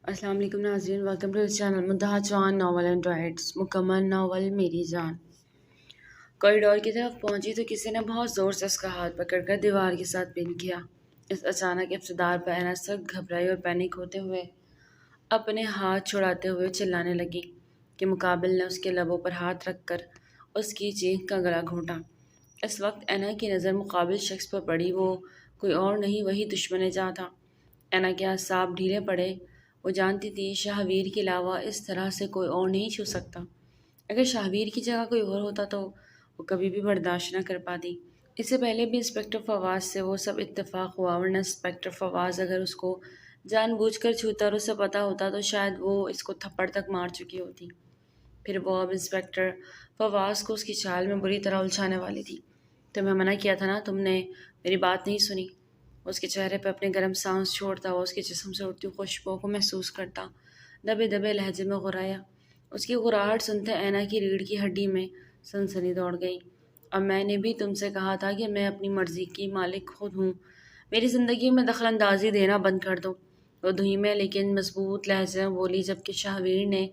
السلام علیکم ناظرین، ویلکم ٹو چینل مدحہ جوان ناول اینڈ رائٹس۔ مکمل ناول میری جان۔ کوریڈور کی طرف پہنچی تو کسی نے بہت زور سے اس کا ہاتھ پکڑ کر دیوار کے ساتھ پن کیا۔ اس اچانک ابتدار پر اینا سخت گھبرائی اور پینک ہوتے ہوئے اپنے ہاتھ چھڑاتے ہوئے چلانے لگی کہ مقابل نے اس کے لبوں پر ہاتھ رکھ کر اس کی چیخ کا گلا گھونٹا۔ اس وقت اینا کی نظر مقابل شخص پر پڑی۔ وہ کوئی اور نہیں، وہی دشمن جاں تھا۔ اینا کے اعصاب ڈھیلے پڑے۔ وہ جانتی تھی شاہویر کے علاوہ اس طرح سے کوئی اور نہیں چھو سکتا۔ اگر شاہویر کی جگہ کوئی اور ہوتا تو وہ کبھی بھی برداشت نہ کر پاتی۔ اس سے پہلے بھی انسپکٹر فواز سے وہ سب اتفاق ہوا، ورنہ انسپکٹر فواز اگر اس کو جان بوجھ کر چھوتا اور اسے پتہ ہوتا تو شاید وہ اس کو تھپڑ تک مار چکی ہوتی۔ پھر وہ اب انسپکٹر فواز کو اس کی چال میں بری طرح الجھانے والی تھی۔ تمہیں منع کیا تھا نا، تم نے میری بات نہیں سنی۔ اس کے چہرے پہ اپنے گرم سانس چھوڑتا ہوا اس کے جسم سے اڑتی خوشبو کو محسوس کرتا دبے دبے لہجے میں غرایا۔ اس کی غراہٹ سنتے اینا کی ریڑھ کی ہڈی میں سنسنی دوڑ گئی۔ اب میں نے بھی تم سے کہا تھا کہ میں اپنی مرضی کی مالک خود ہوں، میری زندگی میں دخل اندازی دینا بند کر دو۔ وہ دھیمے لیکن مضبوط لہجے میں بولی، جبکہ شاہویر نے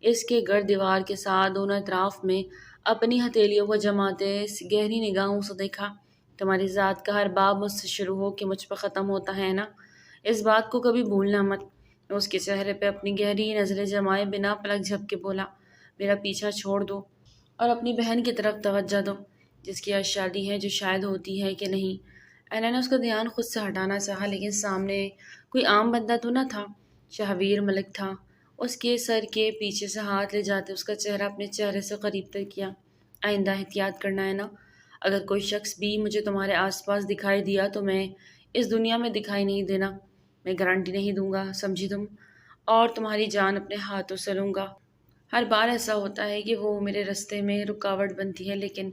اس کے گرد دیوار کے ساتھ دونوں اطراف میں اپنی ہتھیلیوں کو جماتے گہری نگاہوں سے دیکھا۔ تمہاری ذات کا ہر باب مجھ سے شروع ہو کے مجھ پہ ختم ہوتا ہے نا، اس بات کو کبھی بھولنا مت۔ اس کے چہرے پہ اپنی گہری نظریں جمائے بنا پلک جھپکے بولا، میرا پیچھا چھوڑ دو اور اپنی بہن کی طرف توجہ دو، جس کی آج شادی ہے، جو شاید ہوتی ہے کہ نہیں۔ اینا نے اس کا دھیان خود سے ہٹانا چاہا، لیکن سامنے کوئی عام بندہ تو نہ تھا، شاہویر ملک تھا۔ اس کے سر کے پیچھے سے ہاتھ لے جاتے اس کا چہرہ اپنے چہرے سے قریب تر کیا۔ آئندہ احتیاط کرنا ہے نا، اگر کوئی شخص بھی مجھے تمہارے آس پاس دکھائی دیا تو میں اس دنیا میں دکھائی نہیں دینا، میں گارنٹی نہیں دوں گا، سمجھی تم؟ اور تمہاری جان اپنے ہاتھوں سے لوں گا۔ ہر بار ایسا ہوتا ہے کہ وہ میرے راستے میں رکاوٹ بنتی ہے، لیکن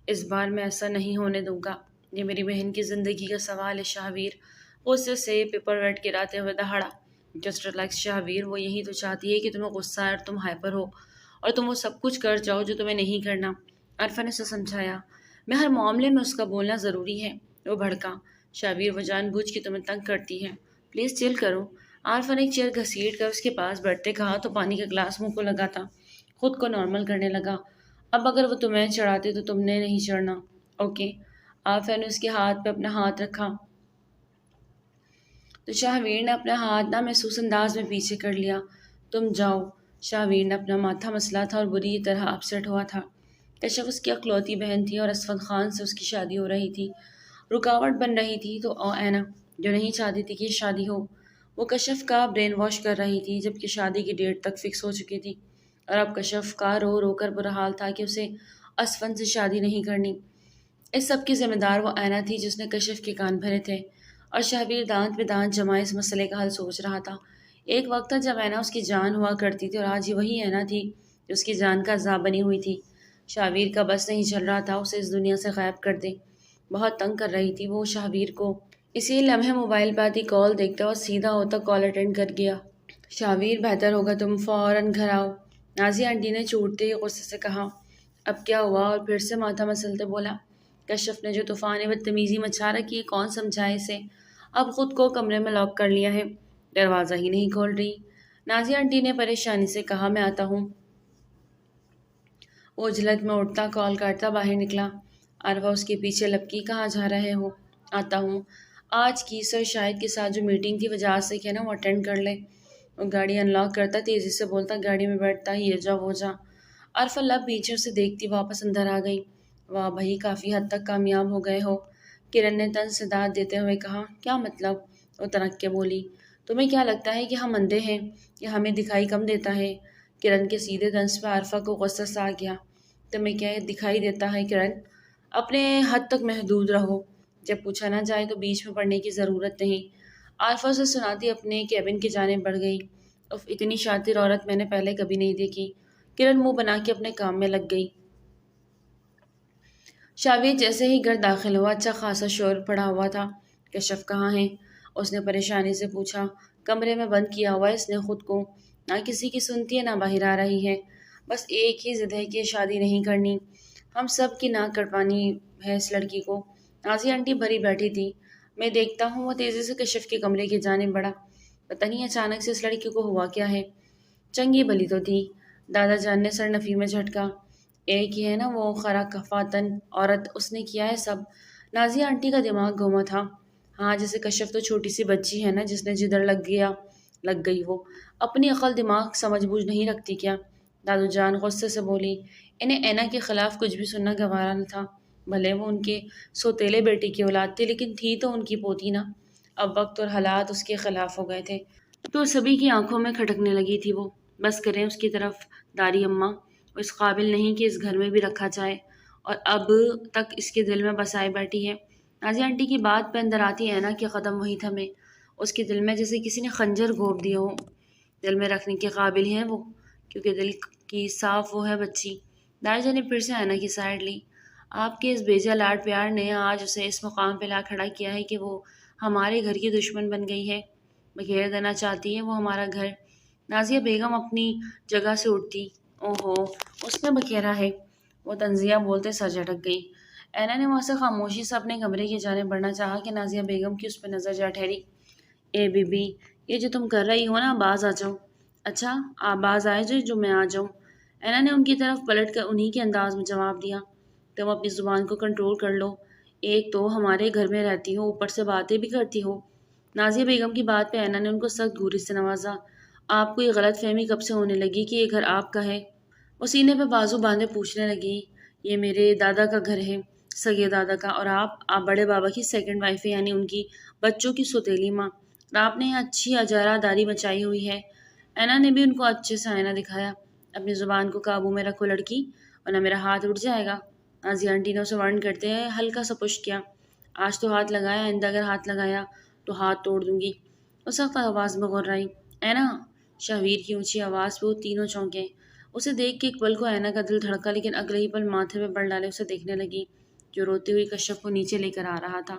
اس بار میں ایسا نہیں ہونے دوں گا۔ یہ میری بہن کی زندگی کا سوال ہے شاہویر۔ غصے سے پیپر ویٹ گراتے ہوئے دہاڑا، جسٹ ریلیکس شاہویر، وہ یہی تو چاہتی ہے کہ تمہیں غصہ آئے اور تم ہائپر ہو اور تم وہ سب کچھ کر جاؤ جو تمہیں نہیں کرنا۔ عرفہ نے اسے سمجھایا، میں ہر معاملے میں اس کا بولنا ضروری ہے۔ وہ بھڑکا، شاہویر وہ جان بوجھ کے تمہیں تنگ کرتی ہے، پلیز چل کرو۔ عارفہ نے ایک چیئر گھسیٹ کر اس کے پاس بیٹھتے کہا تو پانی کا گلاس منہ کو لگاتا خود کو نارمل کرنے لگا۔ اب اگر وہ تمہیں چڑھاتے تو تم نے نہیں چڑھنا، اوکے؟ عارفہ نے اس کے ہاتھ پہ اپنا ہاتھ رکھا تو شاہویر نے اپنا ہاتھ نامحسوس انداز میں پیچھے کر لیا۔ تم جاؤ۔ شاہویر نے اپنا ماتھا مسلا تھا اور بری طرح اپسیٹ ہوا تھا۔ کشف اس کی اکلوتی بہن تھی اور اسفند خان سے اس کی شادی ہو رہی تھی، رکاوٹ بن رہی تھی تو اینا جو نہیں چاہتی تھی کہ شادی ہو، وہ کشف کا برین واش کر رہی تھی، جبکہ شادی کی ڈیٹ تک فکس ہو چکی تھی، اور اب کشف کا رو رو کر برا حال تھا کہ اسے اسفند سے شادی نہیں کرنی۔ اس سب کی ذمہ دار وہ اینا تھی جس نے کشف کے کان بھرے تھے، اور شاہویر دانت پہ دانت جمائے اس مسئلے کا حل سوچ رہا تھا۔ ایک وقت تھا جب اینا اس کی جان ہوا کرتی تھی، اور آج یہ وہی اینا تھی جو اس کی جان کا عذاب بنی ہوئی تھی۔ شاہویر کا بس نہیں چل رہا تھا اسے اس دنیا سے غائب کر دے۔ بہت تنگ کر رہی تھی وہ شاہویر کو۔ اسی لمحے موبائل پہ آتی کال دیکھتا اور سیدھا ہوتا کال اٹینڈ کر گیا۔ شاہویر، بہتر ہوگا تم فوراً گھر آؤ، نازیہ آنٹی نے چوٹتے ہی غصے سے کہا۔ اب کیا ہوا؟ اور پھر سے ماتھا مسلتے بولا، کشف نے جو طوفان بدتمیزی مچا رکھی ہے، کون سمجھائے اسے؟ اب خود کو کمرے میں لاک کر لیا ہے، دروازہ ہی نہیں کھول رہی۔ نازیہ آنٹی نے پریشانی سے کہا، میں آتا ہوں۔ وہ جلد میں اٹھتا کال کاٹتا باہر نکلا۔ عرفہ اس کے پیچھے لپکی، کہاں جا رہے ہو؟ آتا ہوں، آج کی سر شاہد کے ساتھ جو میٹنگ کی وجہ سے کہ نا وہ اٹینڈ کر لے۔ وہ گاڑی انلاک کرتا تیزی سے بولتا، گاڑی میں بیٹھتا، یہ جا وہ جا۔ عرفہ لب پیچھے اسے دیکھتی واپس اندر آ گئی۔ واہ بھائی، کافی حد تک کامیاب ہو گئے ہو، کرن نے تن سے داد دیتے ہوئے کہا۔ کیا مطلب؟ وہ تنک کے بولی، تمہیں کیا لگتا ہے کہ ہم اندھے ہیں یا ہمیں دکھائی کم دیتا ہے؟ کرن کے سیدھے طنز پہ عرفہ کو غصہ سا آ گیا۔ تمہیں کیا دکھائی دیتا ہے کرن؟ اپنے حد تک محدود رہو، جب پوچھا نہ جائے تو بیچ میں پڑنے کی ضرورت نہیں۔ عارفہ سے سناتی اپنے کیبن کی جانب بڑھ گئی۔ اف، اتنی شاطر عورت میں نے پہلے کبھی نہیں دیکھی۔ کرن منہ بنا کے اپنے کام میں لگ گئی۔ شاہویر جیسے ہی گھر داخل ہوا، اچھا خاصا شور پڑا ہوا تھا۔ کشف کہاں ہے؟ اس نے پریشانی سے پوچھا۔ کمرے میں بند کیا ہوا ہے اس نے خود کو، نہ کسی کی سنتی ہے نہ باہر آ رہی ہے، بس ایک ہی ضد ہے کہ شادی نہیں کرنی۔ ہم سب کی ناک کٹوانی ہے اس لڑکی کو۔ نازیہ آنٹی بھری بیٹھی تھی۔ میں دیکھتا ہوں۔ وہ تیزی سے کشف کے کمرے کی جانب بڑھا۔ پتہ نہیں اچانک سے اس لڑکی کو ہوا کیا ہے، چنگی بلی تو تھی۔ دادا جان نے سر نفی میں جھٹکا۔ ایک ہی ہے نا وہ خرا کفاتن عورت، اس نے کیا ہے سب۔ نازیہ آنٹی کا دماغ گھوما تھا۔ ہاں جیسے کشف تو چھوٹی سی بچی ہے نا جس نے جدھر لگ گئی وہ اپنی عقل دماغ سمجھ بوجھ نہیں رکھتی کیا؟ دادو جان غصے سے بولی۔ انہیں اینا کے خلاف کچھ بھی سننا گوارا نہ تھا، بھلے وہ ان کے سوتیلے بیٹے کی اولاد تھی لیکن تھی تو ان کی پوتی نا۔ اب وقت اور حالات اس کے خلاف ہو گئے تھے تو سبھی کی آنکھوں میں کھٹکنے لگی تھی وہ۔ بس کریں اس کی طرف داری اماں، وہ اس قابل نہیں کہ اس گھر میں بھی رکھا جائے، اور اب تک اس کے دل میں بسائے بیٹھی ہے۔ نازیہ آنٹی کی بات پہ اندر آتی ہے نا کہ قدم وہی تھمے، اس کے دل میں جیسے کسی نے خنجر گھونپ دیا ہو۔ دل میں رکھنے کے قابل ہے وہ، کیونکہ دل کی صاف وہ ہے بچی۔ دائی جان نے پھر سے آئینہ کی سائڈ لی۔ آپ کے اس بیجا لاڈ پیار نے آج اسے اس مقام پہ لا کھڑا کیا ہے کہ وہ ہمارے گھر کی دشمن بن گئی ہے، بکھیر دینا چاہتی ہے وہ ہمارا گھر۔ نازیہ بیگم اپنی جگہ سے اٹھتی۔ اوہو، اس نے بکھیرا ہے، وہ تنزیہ بولتے سر جھٹک گئی۔ اینا نے وہاں سے خاموشی سے اپنے کمرے کی جانب بڑھنا چاہا کہ نازیہ بیگم کی اس پہ نظر جا ٹھہری۔ اے بی بی، یہ جو تم کر رہی ہو نا، باز آ جاؤ۔ اچھا، آپ باز آئے جو میں آ جاؤں؟ اینا نے ان کی طرف پلٹ کر انہی کے انداز میں جواب دیا۔ تم اپنی زبان کو کنٹرول کر لو، ایک تو ہمارے گھر میں رہتی ہو، اوپر سے باتیں بھی کرتی ہو۔ نازیہ بیگم کی بات پہ اینا نے ان کو سخت گھوری سے نوازا۔ آپ کو یہ غلط فہمی کب سے ہونے لگی کہ یہ گھر آپ کا ہے؟ وہ سینے پہ بازو باندھے پوچھنے لگی۔ یہ میرے دادا کا گھر ہے، سگے دادا کا، اور آپ بڑے بابا کی سیکنڈ وائف ہے، یعنی ان کی بچوں کی سوتیلی ماں۔ آپ نے اچھی اجارہ داری مچائی ہوئی ہے۔ اینا نے بھی ان کو اچھے سے آئینہ دکھایا۔ اپنی زبان کو قابو میں رکھو لڑکی، ورنہ میرا ہاتھ اٹھ جائے گا۔ نازیہ آنٹی نے اسے وارن کرتے ہوئے ہلکا سا پش کیا۔ آج تو ہاتھ لگایا، آئندہ اگر ہاتھ لگایا تو ہاتھ توڑ دوں گی۔ وہ سخت آواز میں غرائی۔ اینا، شہویر کی اونچی آواز پہ وہ تینوں چونکے۔ اسے دیکھ کے ایک پل کو اینا کا دل دھڑکا، لیکن اگلے ہی پل ماتھے پہ بل ڈالے اسے دیکھنے لگی جو روتی ہوئی کشف کو نیچے لے کر آ رہا تھا۔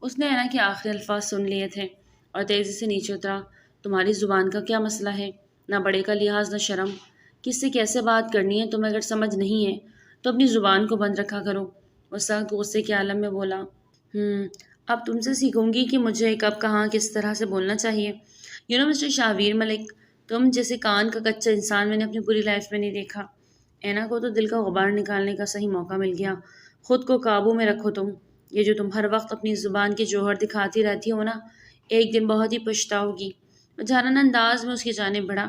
اس نے اینا کے آخری الفاظ سن لیے تھے اور تیزی سے نیچے اترا۔ تمہاری زبان کا کیا مسئلہ ہے؟ نہ بڑے کا لحاظ نہ شرم، کس سے کیسے بات کرنی ہے تمہیں اگر سمجھ نہیں ہے تو اپنی زبان کو بند رکھا کرو۔ وہ سخت غصے کے عالم میں بولا۔ اب تم سے سیکھوں گی کہ مجھے کب کہاں کس طرح سے بولنا چاہیے۔ مسٹر شاہویر ملک، تم جیسے کان کا کچا انسان میں نے اپنی پوری لائف میں نہیں دیکھا۔ اینا کو تو دل کا غبار نکالنے کا صحیح موقع مل گیا۔ خود کو قابو میں رکھو تم، یہ جو تم ہر وقت اپنی زبان کے جوہر دکھاتی رہتی ہو نا، ایک دن بہت ہی پچھتاؤ گی۔ وہ جھانن انداز میں اس کی جانب بڑھا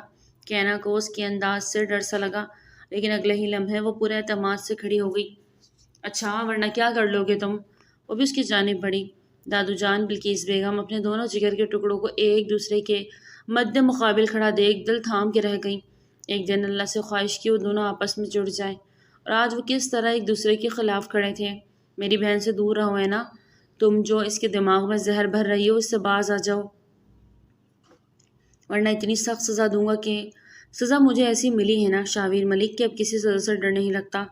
کہ اینا کو اس کے انداز سے ڈر سا لگا، لیکن اگلے ہی لمحے وہ پورے اعتماد سے کھڑی ہو گئی۔ اچھا، ورنہ کیا کر لو گے تم؟ وہ بھی اس کی جانب بڑھی۔ دادو جان بلکیس بیگم اپنے دونوں جگر کے ٹکڑوں کو ایک دوسرے کے مد مقابل کھڑا دیکھ دل تھام کے رہ گئی۔ ایک دن اللہ سے خواہش کی وہ دونوں آپس میں جڑ جائیں، اور آج وہ کس طرح ایک دوسرے کے خلاف کھڑے تھے۔ میری بہن سے دور رہو ہے نا، تم جو اس کے دماغ میں زہر بھر رہی ہو اس سے باز آ جاؤ، ورنہ اتنی سخت سزا دوں گا کہ… سزا مجھے ایسی ملی ہے نا شاہویر ملک کہ اب کسی سزا سے ڈر نہیں لگتا۔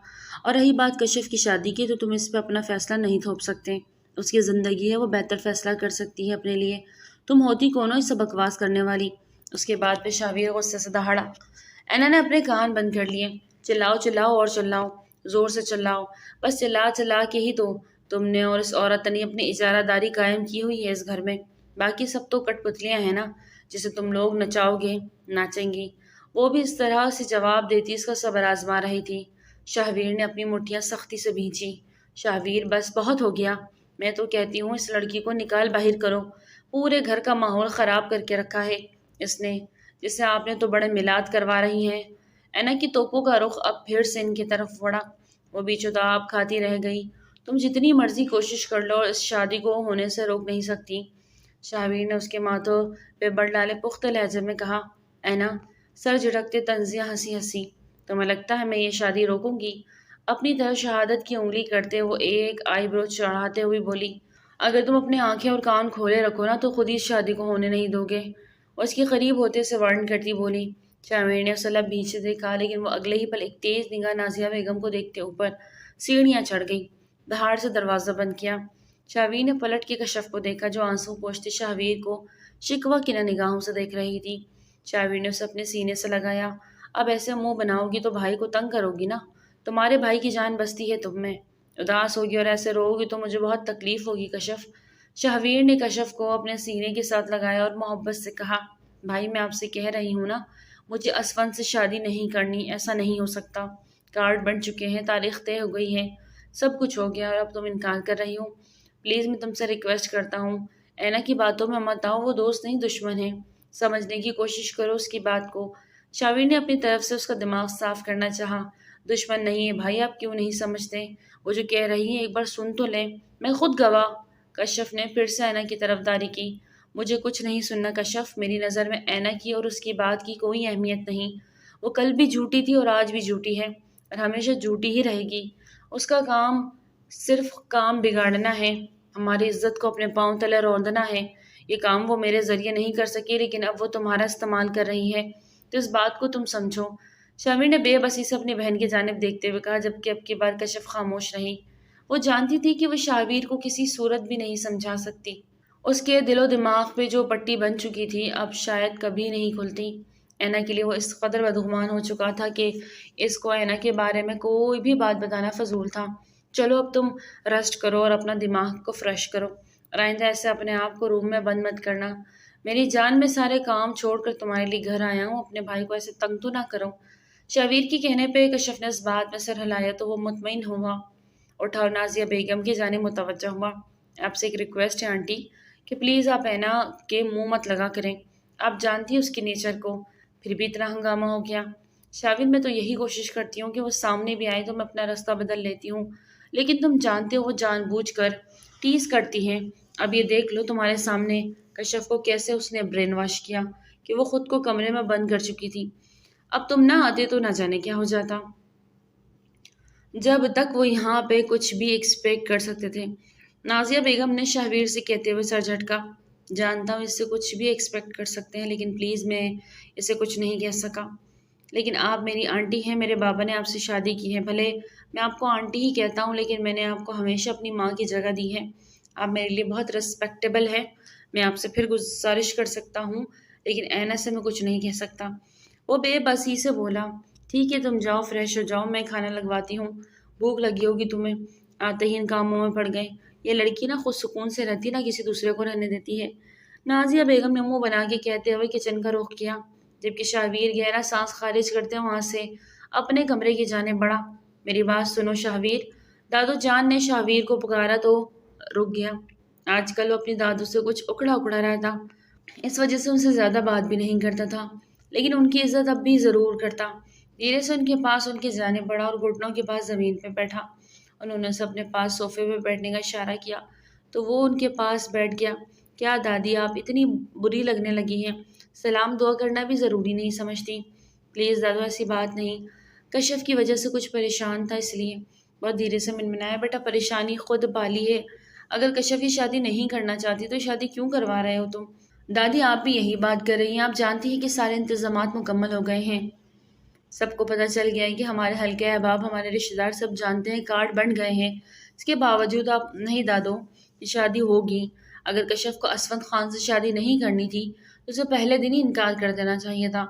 اور رہی بات کشف کی شادی کی تو تم اس پہ اپنا فیصلہ نہیں تھوپ سکتے، اس کی زندگی ہے، وہ بہتر فیصلہ کر سکتی ہے اپنے لیے۔ تم ہوتی کون ہو اس سے بکواس کرنے والی؟ اس کے بعد پہ شاہویر غصے سے دہاڑا۔ اینا نے اپنے کان بند کر لیے۔ چلاؤ چلاؤ اور چلاؤ، زور سے چلاؤ، بس چلا چلا کے ہی تو تم نے اور اس عورت نے اپنی اجارہ داری قائم کی ہوئی ہے اس گھر میں۔ باقی سب تو کٹ پتلیاں ہیں نا، جسے تم لوگ نچاؤ گے، ناچیں گی۔ وہ بھی اس طرح سے جواب دیتی اس کا صبر آزما رہی تھی۔ شاہویر نے اپنی مٹھیاں سختی سے بھینچی۔ شاہویر، بس بہت ہو گیا، میں تو کہتی ہوں اس لڑکی کو نکال باہر کرو، پورے گھر کا ماحول خراب کر کے رکھا ہے اس نے، جسے آپ نے تو بڑے میلاد کروا رہی ہیں۔ اینا کی توپوں کا رخ اب پھر سے ان کی طرف بڑھا۔ وہ بیچو تاب کھاتی رہ گئی۔ تم جتنی مرضی کوشش کر لو اس شادی کو ہونے سے روک نہیں سکتی۔ شاہویر نے اس کے ماتھوں پہ بل ڈالے پختہ لہجے میں کہا۔ اینا، سر جھٹکتے تنزیہ ہنسی۔ تمہیں لگتا ہے میں یہ شادی روکوں گی؟ اپنی طرف شہادت کی انگلی کرتے وہ ایک آئی برو چڑھاتے ہوئے بولی۔ اگر تم اپنے آنکھیں اور کان کھولے رکھو نا تو خود ہی اس شادی کو ہونے نہیں دو گے۔ وہ اس کے قریب ہوتے سے وارن کرتی بولی۔ شاہویر نے اسے لب پیچھے دیکھا، لیکن وہ اگلے ہی پل ایک تیز نگاہ نازیہ بیگم کو دیکھتے اوپر سیڑھیاں چڑھ گئی، دھاڑ سے دروازہ بند کیا۔ شاہویر نے پلٹ کے کشف کو دیکھا جو آنسو پوچھتے شاہویر کو شکوہ کی نگاہوں سے دیکھ رہی تھی۔ شاہویر نے اسے اپنے سینے سے لگایا۔ اب ایسے منہ بناؤ گی تو بھائی کو تنگ کرو گی نا، تمہارے بھائی کی جان بستی ہے تم میں، اداس ہوگی اور ایسے رو گی تو مجھے بہت تکلیف ہوگی کشف۔ شاہویر نے کشف کو اپنے سینے کے ساتھ لگایا اور محبت سے کہا۔ بھائی میں آپ سے کہہ رہی ہوں نا، مجھے اسفند سے شادی نہیں کرنی، ایسا نہیں ہو سکتا۔ کارڈ بن چکے ہیں، تاریخ طے ہو گئی ہے، سب کچھ ہو گیا اور اب تم انکار کر رہی ہو۔ پلیز میں تم سے ریکویسٹ کرتا ہوں، اینا کی باتوں میں مت آؤ، وہ دوست نہیں دشمن ہے، سمجھنے کی کوشش کرو اس کی بات کو۔ شاویر نے اپنی طرف سے اس کا دماغ صاف کرنا چاہا۔ دشمن نہیں ہے بھائی، آپ کیوں نہیں سمجھتے؟ وہ جو کہہ رہی ہیں ایک بار سن تو لیں، میں خود گواہ۔ کشف نے پھر سے اینا کی طرفداری کی۔ مجھے کچھ نہیں سننا کشف، میری نظر میں اینا کی اور اس کی بات کی کوئی اہمیت نہیں۔ وہ کل بھی جھوٹی تھی اور آج بھی جھوٹی ہے اور ہمیشہ جھوٹی ہی رہے گی۔ اس کا کام صرف کام بگاڑنا ہے، ہماری عزت کو اپنے پاؤں تلے روندا ہے۔ یہ کام وہ میرے ذریعے نہیں کر سکی، لیکن اب وہ تمہارا استعمال کر رہی ہے، تو اس بات کو تم سمجھو۔ شمیر نے بے بسی سے اپنی بہن کی جانب دیکھتے ہوئے کہا، جبکہ اب کی بار کشف خاموش رہی۔ وہ جانتی تھی کہ وہ شاویر کو کسی صورت بھی نہیں سمجھا سکتی۔ اس کے دل و دماغ پہ جو پٹی بن چکی تھی اب شاید کبھی نہیں کھلتی۔ اینا کے لیے وہ اس قدر بدگمان ہو چکا تھا کہ اس کو اینا کے بارے میں کوئی بھی بات بتانا فضول تھا۔ چلو اب تم ریسٹ کرو اور اپنا دماغ کو فریش کرو، اور آئندہ ایسے اپنے آپ کو روم میں بند مت کرنا۔ میری جان، میں سارے کام چھوڑ کر تمہارے لیے گھر آیا ہوں، اپنے بھائی کو ایسے تنگ تو نہ کرو۔ شاویر کے کہنے پہ کشف نے اس بات میں سر ہلایا تو وہ مطمئن ہوا، اٹھا اور نازیہ بیگم کی جانب متوجہ ہوا۔ آپ سے ایک ریکویسٹ ہے آنٹی کہ پلیز آپ اینا کے منہ مت لگا کریں، آپ جانتی ہیں اس کی نیچر کو۔ پھر بھی اتنا ہنگامہ ہو گیا۔ شاویر، میں تو یہی کوشش کرتی ہوں کہ وہ سامنے بھی آئے تو میں اپنا راستہ بدل لیتی ہوں، لیکن تم جانتے ہو وہ جان بوجھ کر ٹیز کرتی ہیں۔ اب یہ دیکھ لو تمہارے سامنے کشف کو کیسے اس نے برین واش کیا کہ وہ خود کو کمرے میں بند کر چکی تھی۔ اب تم نہ آتے تو نہ جانے کیا ہو جاتا۔ جب تک وہ یہاں پہ کچھ بھی ایکسپیکٹ کر سکتے تھے۔ نازیہ بیگم نے شاویر سے کہتے ہوئے سر جھٹکا۔ جانتا ہوں اس سے کچھ بھی ایکسپیکٹ کر سکتے ہیں، لیکن پلیز میں اسے کچھ نہیں کہہ سکا۔ لیکن آپ میری آنٹی ہیں، میرے بابا نے آپ سے شادی کی ہے، بھلے میں آپ کو آنٹی ہی کہتا ہوں، لیکن میں نے آپ کو ہمیشہ اپنی ماں کی جگہ دی ہے۔ آپ میرے لیے بہت ریسپیکٹیبل ہے۔ میں آپ سے پھر گزارش کر سکتا ہوں، لیکن اینا سے میں کچھ نہیں کہہ سکتا۔ وہ بے بسی سے بولا، ٹھیک ہے تم جاؤ، فریش ہو جاؤ، میں کھانا لگواتی ہوں، بھوک لگی ہوگی تمہیں۔ آتے ہی ان کاموں میں پڑ گئے۔ یہ لڑکی نہ خود سکون سے رہتی نہ کسی دوسرے کو رہنے دیتی ہے۔ نازیہ بیگم نے منہ بنا کے کہتے ہوئے کچن کا رخ کیا، جبکہ شاویر گہرا سانس خارج کرتے وہاں سے اپنے کمرے کی جانب بڑھا۔ میری بات سنو شاویر، دادو جان نے شاویر کو پکارا تو رک گیا۔ آج کل وہ اپنی دادو سے کچھ اکڑا اکڑا رہتا، اس وجہ سے ان سے زیادہ بات بھی نہیں کرتا تھا، لیکن ان کی عزت اب بھی ضرور کرتا۔ دھیرے سے ان کے پاس ان کی جانب بڑھا اور گھٹنوں کے پاس زمین پہ بیٹھا۔ انہوں نے اسے اپنے پاس صوفے پہ بیٹھنے کا اشارہ کیا تو وہ ان کے پاس بیٹھ گیا۔ کیا دادی آپ اتنی بری لگنے لگی ہیں؟ سلام دعا کرنا بھی ضروری نہیں سمجھتی؟ پلیز دادو ایسی بات نہیں۔ کشف کی وجہ سے کچھ پریشان تھا، اس لیے بہت دھیرے سے منمنایا، بیٹا پریشانی خود پالی ہے۔ اگر کشف یہ شادی نہیں کرنا چاہتی تو شادی کیوں کروا رہے ہو تم؟ دادی آپ بھی یہی بات کر رہی ہیں، آپ جانتی ہیں کہ سارے انتظامات مکمل ہو گئے ہیں، سب کو پتہ چل گیا ہے کہ ہمارے حلقے احباب، ہمارے رشتہ دار سب جانتے ہیں، کارڈ بن گئے ہیں۔ اس کے باوجود آپ نہیں دادو، یہ شادی ہوگی۔ اگر کشف کو اسفند خان سے شادی نہیں کرنی تھی تو اسے پہلے دن ہی انکار کر دینا چاہیے تھا۔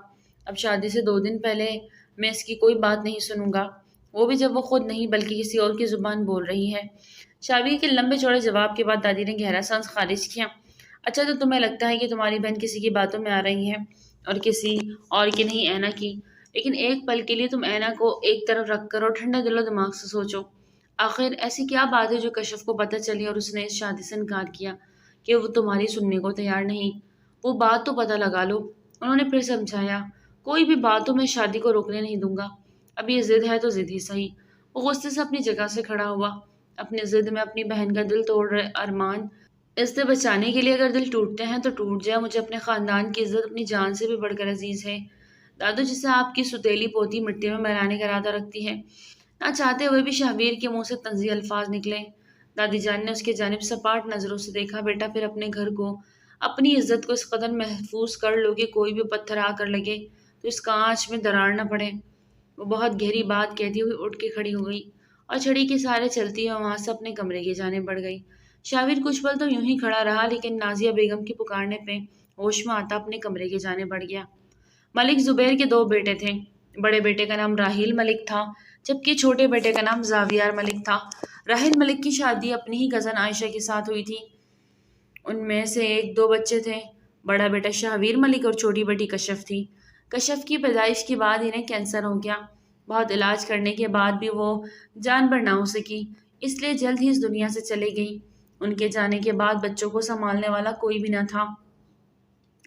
اب شادی سے 2 دن پہلے میں اس کی کوئی بات نہیں سنوں گا، وہ بھی جب وہ خود نہیں بلکہ کسی اور کی زبان بول رہی ہے۔ شاویر کے لمبے چوڑے جواب کے بعد دادی نے گہرا سانس خارج کیا۔ اچھا تو تمہیں لگتا ہے کہ تمہاری بہن کسی کی باتوں میں آ رہی ہے اور کسی اور کی نہیں، اینا کی؟ لیکن ایک پل کے لیے تم اینا کو ایک طرف رکھ کر اور ٹھنڈے دل و دماغ سے سوچو، آخر ایسی کیا بات ہے جو کشف کو پتہ چلی اور اس نے اس شادی سے انکار کیا کہ وہ تمہاری سننے کو تیار نہیں؟ وہ بات تو پتہ لگا لو۔ انہوں نے پھر سمجھایا، کوئی بھی بات تو میں شادی کو روکنے نہیں دوں گا، اب یہ ضد ہے تو ضد ہی صحیح۔ وہ غصے سے اپنی جگہ سے کھڑا ہوا، اپنی ضد میں اپنی بہن کا دل توڑ رہے ارمان اس سے بچانے کے لیے اگر دل ٹوٹتے ہیں تو ٹوٹ جائے، مجھے اپنے خاندان کی عزت اپنی جان سے بھی بڑھ کر عزیز ہے۔ دادو جسے آپ کی ستیلی پوتی مٹی میں ملانے کا ارادہ رکھتی ہے۔ نہ چاہتے ہوئے بھی شاویر کے منہ سے طنزی الفاظ نکلے۔ دادی جان نے اس کی جانب سپاٹ نظروں سے دیکھا، بیٹا پھر اپنے گھر کو، اپنی عزت کو اس قدر محفوظ کر لو کہ کوئی بھی پتھر آ کر لگے تو اس کانچ میں دراڑ نہ پڑے۔ وہ بہت گہری بات کہتی ہوئی اٹھ کے کھڑی ہو گئی اور چھڑی کے سہارے چلتی ہوئی وہاں سے اپنے کمرے کی جانب بڑھ گئی۔ شاویر کچھ پل تو یوں ہی کھڑا رہا، لیکن نازیہ بیگم کی پکارنے پہ ہوش میں آتا اپنے کمرے کی جانب بڑھ گیا۔ ملک زبیر کے 2 بیٹے تھے۔ بڑے بیٹے کا نام راحیل ملک تھا، جبکہ چھوٹے بیٹے کا نام زاویار ملک تھا۔ راحیل ملک کی شادی اپنی ہی کزن عائشہ کے ساتھ ہوئی تھی۔ ان میں سے 1-2 بچے تھے۔ بڑا بیٹا شہویر ملک اور چھوٹی بیٹی کشف تھی۔ کشف کی پیدائش کے بعد انہیں کینسر ہو گیا۔ بہت علاج کرنے کے بعد بھی وہ جان بر نہ ہو سکی، اس لیے جلد ہی اس دنیا سے چلی گئی۔ ان کے جانے کے بعد بچوں کو سنبھالنے والا کوئی بھی نہ تھا،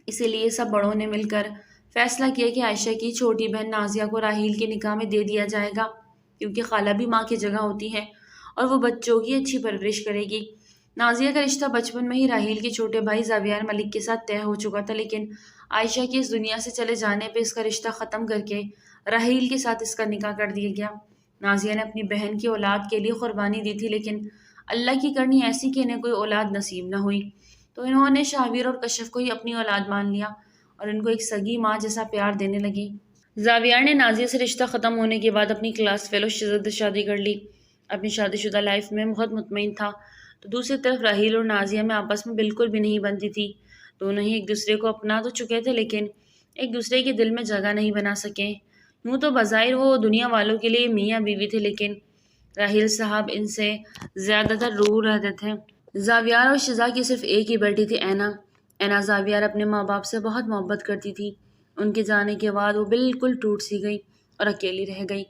اسی لیے سب بڑوں نے مل کر فیصلہ کیا کہ عائشہ کی چھوٹی بہن نازیہ کو راحیل کے نکاح میں دے دیا جائے گا، کیونکہ خالہ بھی ماں کی جگہ ہوتی ہے اور وہ بچوں کی اچھی پرورش کرے گی۔ نازیہ کا رشتہ بچپن میں ہی راحیل کے چھوٹے بھائی زاویار ملک کے ساتھ طے ہو چکا تھا، لیکن عائشہ کے اس دنیا سے چلے جانے پہ اس کا رشتہ ختم کر کے راحیل کے ساتھ اس کا نکاح کر دیا گیا۔ نازیہ نے اپنی بہن کی اولاد کے لیے قربانی دی تھی، لیکن اللہ کی کرنی ایسی کہ انہیں کوئی اولاد نصیب نہ ہوئی، تو انہوں نے شہویر اور کشف کو ہی اپنی اولاد مان لیا اور ان کو ایک سگی ماں جیسا پیار دینے لگی۔ زاویار نے نازیہ سے رشتہ ختم ہونے کے بعد اپنی کلاس فیلو شہزاد شادی کر لی، اپنی شادی شدہ لائف میں بہت مطمئن تھا، تو دوسری طرف راحیل اور نازیہ میں آپس میں بالکل بھی نہیں بنتی تھی۔ دونوں ہی ایک دوسرے کو اپنا تو چکے تھے، لیکن ایک دوسرے کے دل میں جگہ نہیں بنا سکے۔ یوں تو بظاہر وہ دنیا والوں کے لیے میاں بیوی تھے، لیکن راحیل صاحب ان سے زیادہ تر دور رہتے تھے۔ زاویار اور شزا کی صرف ایک ہی بیٹی تھی، اینا۔ اینا زاویار اپنے ماں باپ سے بہت محبت کرتی تھی۔ ان کے جانے کے بعد وہ بالکل ٹوٹ سی گئی اور اکیلی رہ گئی۔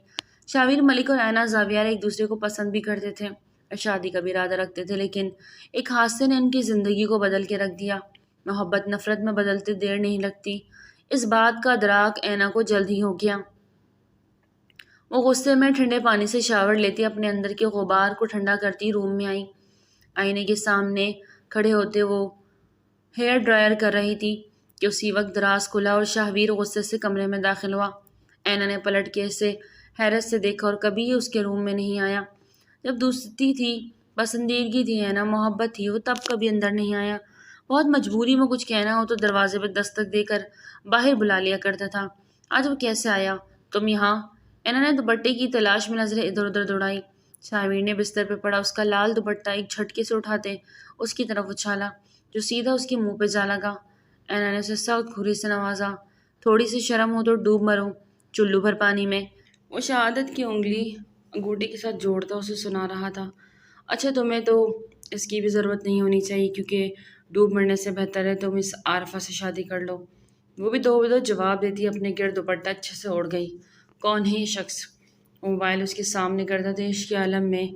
شہویر ملک اور اینا زاویار ایک دوسرے کو پسند بھی کرتے تھے اور شادی کا بھی ارادہ رکھتے تھے، لیکن ایک حادثے نے ان کی زندگی کو بدل کے رکھ دیا۔ محبت نفرت میں بدلتے دیر نہیں لگتی، اس بات کا ادراک اینا کو جلد ہی ہو گیا۔ وہ غصے میں ٹھنڈے پانی سے شاور لیتی، اپنے اندر کے غبار کو ٹھنڈا کرتی روم میں آئی۔ آئینے کے سامنے کھڑے ہوتے وہ ہیئر ڈرائر کر رہی تھی کہ اسی وقت دراز کھلا اور شہویر غصے سے کمرے میں داخل ہوا۔ اینا نے پلٹ کے اسے حیرت سے دیکھا اور کبھی اس کے روم میں نہیں آیا۔ جب دوستی تھی، پسندیدگی تھی، اینا محبت تھی، وہ تب کبھی اندر نہیں آیا۔ بہت مجبوری میں کچھ کہنا ہو تو دروازے پہ دستک دے کر باہر بلا لیا کرتا تھا۔ آج وہ کیسے آیا؟ تم یہاں؟ اینا نے دوپٹے کی تلاش میں نظریں ادھر ادھر دوڑائی۔ شہویر نے بستر پہ پڑا اس کا لال دوپٹہ ایک جھٹکے سے اٹھاتے اس کی طرف اچھالا، جو سیدھا اس کے منہ پہ جا لگا۔ اینا نے اسے سخت گھوری سے نوازا۔ تھوڑی سی شرم ہو تو ڈوب مرو چلو بھر پانی میں۔ وہ شہادت کی انگلی انگوٹھی کے ساتھ جوڑتا اسے سنا رہا تھا۔ اچھا، تمہیں تو اس کی بھی ضرورت نہیں ہونی چاہیے، کیونکہ ڈوب مرنے سے بہتر ہے تم اس عارفہ سے شادی کر لو۔ وہ بھی دو جواب دیتی اپنے گرد دوپٹہ اچھے سے اوڑھ گئی۔ کون ہے یہ شخص؟ موبائل اس کے سامنے کرتا تھا، عشق کے عالم میں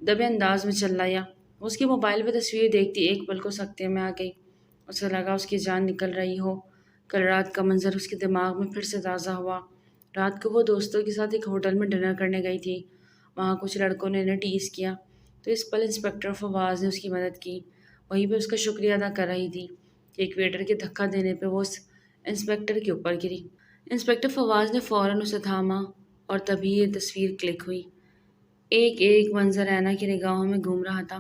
دبے انداز میں چل رہا۔ وہ اس کے موبائل پہ تصویر دیکھتی ایک پل کو سکتے میں آ گئی۔ اسے لگا اس کی جان نکل رہی ہو۔ کل رات کا منظر اس کے دماغ میں پھر سے تازہ ہوا۔ رات کو وہ دوستوں کے ساتھ ایک ہوٹل میں ڈنر کرنے گئی تھی۔ وہاں کچھ لڑکوں نے انہیں ٹیز کیا، تو اس پل انسپکٹر فواز نے اس کی مدد کی۔ وہیں پہ اس کا شکریہ ادا کر رہی تھی کہ ایک ویٹر کے دھکا دینے پہ وہ اس انسپکٹر کے اوپر گری۔ انسپکٹر فواز نے فوراً اسے تھاما اور تبھی یہ تصویر کلک ہوئی۔ ایک ایک منظر اینا کی نگاہوں میں گھوم رہا تھا،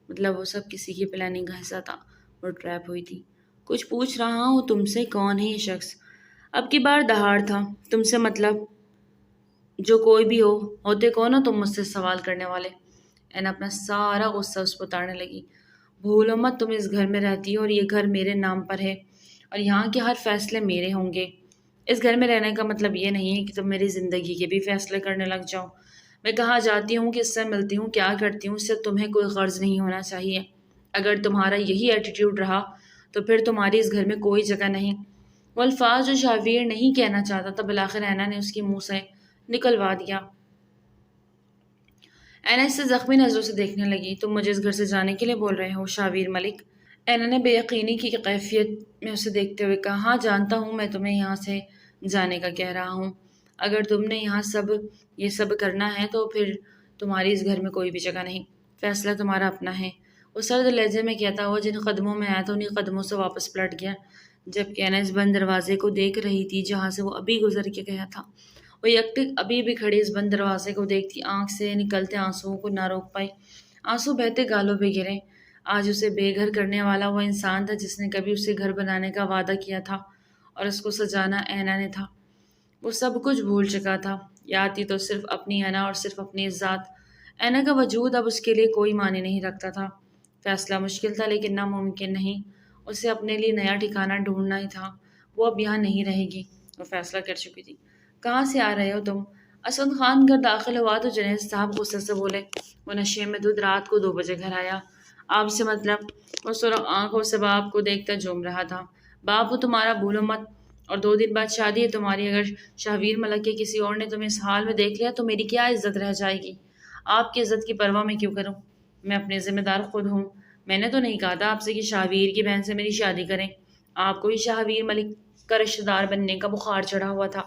مطلب وہ سب کسی کی پلاننگ کا حصہ تھا۔ وہ ٹریپ ہوئی تھی۔ کچھ پوچھ رہا ہوں تم سے، کون ہے یہ شخص؟ اب کی بار دہاڑ تھا۔ تم سے مطلب؟ جو کوئی بھی ہو، ہوتے کون ہو تم مجھ سے سوال کرنے والے؟ اینا اپنا سارا غصہ اس پر اتارنے لگی۔ بھولو مت تم اس گھر میں رہتی ہو اور یہ گھر میرے نام پر ہے اور یہاں کے ہر فیصلے میرے ہوں گے۔ اس گھر میں رہنے کا مطلب یہ نہیں ہے کہ تم میری زندگی کے بھی فیصلے کرنے لگ جاؤ۔ میں کہاں جاتی ہوں، کس سے ملتی ہوں، کیا کرتی ہوں، اس سے تمہیں کوئی غرض نہیں ہونا چاہیے۔ اگر تمہارا یہی ایٹیٹیوڈ رہا تو پھر تمہاری اس گھر میں کوئی جگہ نہیں۔ وہ الفاظ جو شہویر نہیں کہنا چاہتا تھا بالآخر اینا نے اس کے منہ سے نکلوا دیا۔ اینا اس سے زخمی نظروں سے دیکھنے لگی۔ تم مجھے اس گھر سے جانے کے لیے بول رہے ہو شہویر ملک؟ اینا نے بے یقینی کی کیفیت میں اسے دیکھتے ہوئے کہا، ہاں جانتا ہوں میں تمہیں یہاں سے جانے کا کہہ رہا ہوں۔ اگر تم نے یہاں یہ سب کرنا ہے تو پھر تمہاری اس گھر میں کوئی بھی جگہ نہیں۔ فیصلہ تمہارا اپنا ہے۔ وہ سرد لہجے میں کہتا ہوا جن قدموں میں آیا تھا انہیں قدموں سے واپس پلٹ گیا، جبکہ اینا اس بند دروازے کو دیکھ رہی تھی جہاں سے وہ ابھی گزر کے گیا تھا۔ وہ یکٹک ابھی بھی کھڑی اس بند دروازے کو دیکھتی، آنکھ سے نکلتے آنسوؤں کو نہ روک پائی۔ آنسو بہتے گالوں پہ گرے۔ آج اسے بے گھر کرنے والا وہ انسان تھا جس نے کبھی اسے گھر بنانے کا وعدہ کیا تھا اور اس کو سجانا اینا نے تھا۔ وہ سب کچھ بھول چکا تھا، یاد تھی تو صرف اپنی اینا اور صرف اپنی ذات۔ اینا کا وجود اب اس کے لیے کوئی معنی نہیں رکھتا تھا۔ فیصلہ مشکل تھا لیکن ناممکن نہیں۔ اسے اپنے لیے نیا ٹھکانہ ڈھونڈنا ہی تھا۔ وہ اب یہاں نہیں رہے گی، وہ فیصلہ کر چکی تھی۔ کہاں سے آ رہے ہو تم؟ اسد خان گھر داخل ہوا تو جنید صاحب غصے سے بولے۔ وہ نشے میں دودھ رات کو 2 بجے گھر آیا۔ آپ سے مطلب؟ وہ سرخ آنکھوں سے باپ کو دیکھتا جھوم رہا تھا۔ باپ ہو تمہارا بھولو مت، اور 2 دن بعد شادی ہے تمہاری، اگر شاہویر ملک کے کسی اور نے تمہیں اس حال میں دیکھ لیا تو میری کیا عزت رہ جائے گی؟ آپ کی عزت کی پرواہ میں کیوں کروں؟ میں اپنے ذمہ دار خود ہوں۔ میں نے تو نہیں کہا تھا آپ سے کہ شاہویر کی بہن سے میری شادی کریں۔ آپ کو ہی شاہویر ملک کا رشتہ دار بننے کا بخار چڑھا ہوا تھا۔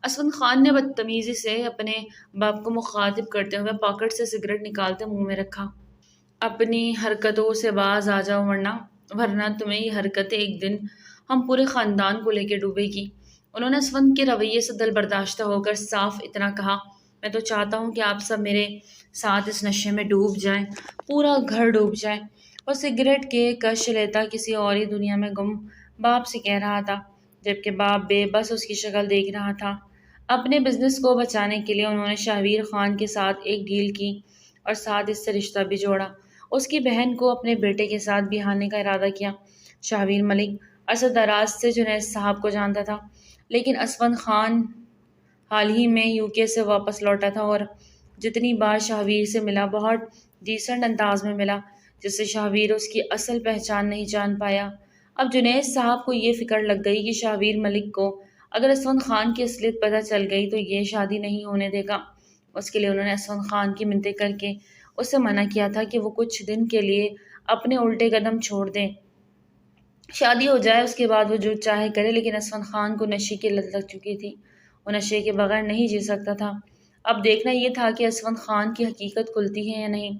اسود خان نے بدتمیزی سے اپنے باپ کو مخاطب کرتے ہوئے پاکٹ سے سگریٹ نکالتے منہ میں رکھا۔ اپنی حرکتوں سے باز آ جاؤ ورنہ تمہیں یہ حرکتیں ایک دن ہم پورے خاندان کو لے کے ڈوبے گی۔ انہوں نے اسفند کے رویے سے دل برداشتہ ہو کر صاف اتنا کہا، میں تو چاہتا ہوں کہ آپ سب میرے ساتھ اس نشے میں ڈوب جائیں، پورا گھر ڈوب جائے۔ اور سگریٹ کے کش لیتا کسی اور ہی دنیا میں گم باپ سے کہہ رہا تھا، جبکہ باپ بے بس اس کی شکل دیکھ رہا تھا۔ اپنے بزنس کو بچانے کے لیے انہوں نے شاہویر خان کے ساتھ ایک ڈیل کی اور ساتھ اس سے رشتہ بھی جوڑا۔ اس کی بہن کو اپنے بیٹے کے ساتھ بیاہنے کا ارادہ کیا۔ شاہویر ملک اسد دراز سے جنید صاحب کو جانتا تھا، لیکن اسفند خان حال ہی میں UK سے واپس لوٹا تھا اور جتنی بار شاہویر سے ملا بہت ڈیسنٹ انداز میں ملا، جس سے شاہویر اس کی اصل پہچان نہیں جان پایا۔ اب جنید صاحب کو یہ فکر لگ گئی کہ شاہویر ملک کو اگر اسفند خان کی اصلیت پتہ چل گئی تو یہ شادی نہیں ہونے دے گا۔ اس کے لیے انہوں نے اسفند خان کی منتیں کر کے اس سے منع کیا تھا کہ وہ کچھ دن کے لیے اپنے الٹے قدم چھوڑ دے، شادی ہو جائے، اس کے بعد وہ جو چاہے کرے۔ لیکن اسفند خان کو نشے کی لت لگ چکی تھی، وہ نشے کے بغیر نہیں جی سکتا تھا۔ اب دیکھنا یہ تھا کہ اسفند خان کی حقیقت کھلتی ہے یا نہیں۔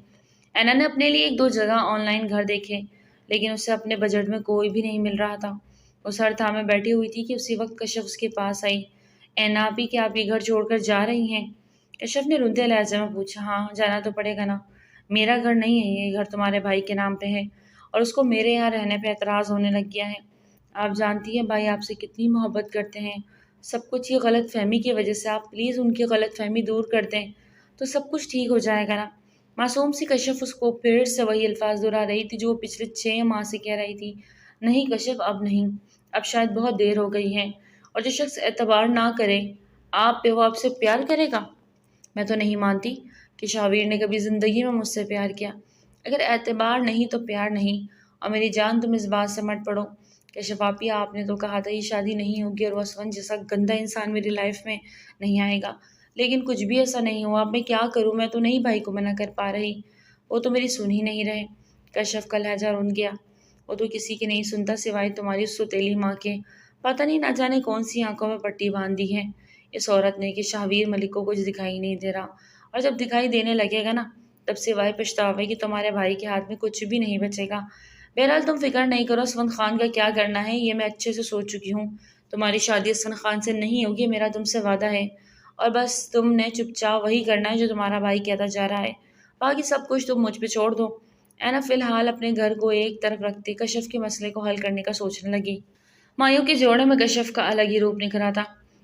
اینا نے اپنے لیے 1-2 جگہ آن لائن گھر دیکھے، لیکن اسے اپنے بجٹ میں کوئی بھی نہیں مل رہا تھا۔ وہ سر تھامے بیٹھی ہوئی تھی کہ اسی وقت کشف اس کے پاس آئی۔ اینا آپی، کیا آپ یہ گھر چھوڑ کر جا رہی ہیں؟ کشف نے روندے لہجے میں پوچھا۔ ہاں، جانا تو پڑے گا نا، میرا گھر نہیں ہے یہ گھر تمہارے بھائی کے نام پہ ہے اور اس کو میرے یہاں رہنے پہ اعتراض ہونے لگ گیا ہے۔ آپ جانتی ہیں بھائی آپ سے کتنی محبت کرتے ہیں، سب کچھ یہ غلط فہمی کی وجہ سے، آپ پلیز ان کی غلط فہمی دور کر دیں تو سب کچھ ٹھیک ہو جائے گا نا۔ معصوم سی کشف اس کو پھر سے وہی الفاظ دہرا رہی تھی جو وہ پچھلے 6 ماہ سے کہہ رہی تھی۔ نہیں کشف، اب نہیں، اب شاید بہت دیر ہو گئی ہے، اور جو شخص اعتبار نہ کرے آپ پہ وہ آپ سے پیار کرے گا؟ میں تو نہیں مانتی کہ شاہویر نے کبھی زندگی میں مجھ سے پیار کیا۔ اگر اعتبار نہیں تو پیار نہیں، اور میری جان تم اس بات سے مت پڑو۔ کشف آپی، آپ نے تو کہا تھا یہ شادی نہیں ہوگی اور وہ اسفند جیسا گندا انسان میری لائف میں نہیں آئے گا، لیکن کچھ بھی ایسا نہیں ہوا۔ اب میں کیا کروں؟ میں تو نہیں بھائی کو منع کر پا رہی، وہ تو میری سن ہی نہیں رہے۔ کشف کا لہجہ رون گیا۔ وہ تو کسی کی نہیں سنتا سوائے تمہاری سوتیلی ماں کے۔ پتہ نہیں نہ جانے کون سی آنکھوں میں پٹی باندھ دی ہے اس عورت نے کہ شاہویر ملک کو کچھ دکھائی نہیں دے رہا، اور جب دکھائی دینے لگے گا نا تب سوائے پچھتاوے کہ تمہارے بھائی کے ہاتھ میں کچھ بھی نہیں بچے گا۔ بہرحال تم فکر نہیں کرو، اسفند خان کا کیا کرنا ہے یہ میں اچھے سے سوچ چکی ہوں۔ تمہاری شادی اسفند خان سے نہیں ہوگی، میرا تم سے وعدہ ہے، اور بس تم نے چپ چاپ وہی کرنا ہے جو تمہارا بھائی کہتا جا رہا ہے، باقی سب کچھ تم مجھ پہ چھوڑ دو۔ اینا فی الحال اپنے گھر کو ایک طرف رکھتے کشف کے مسئلے کو حل کرنے کا سوچنے لگی۔ مایوں کے جوڑے میں کشف کا الگ ہی روپ نکھرا تھا،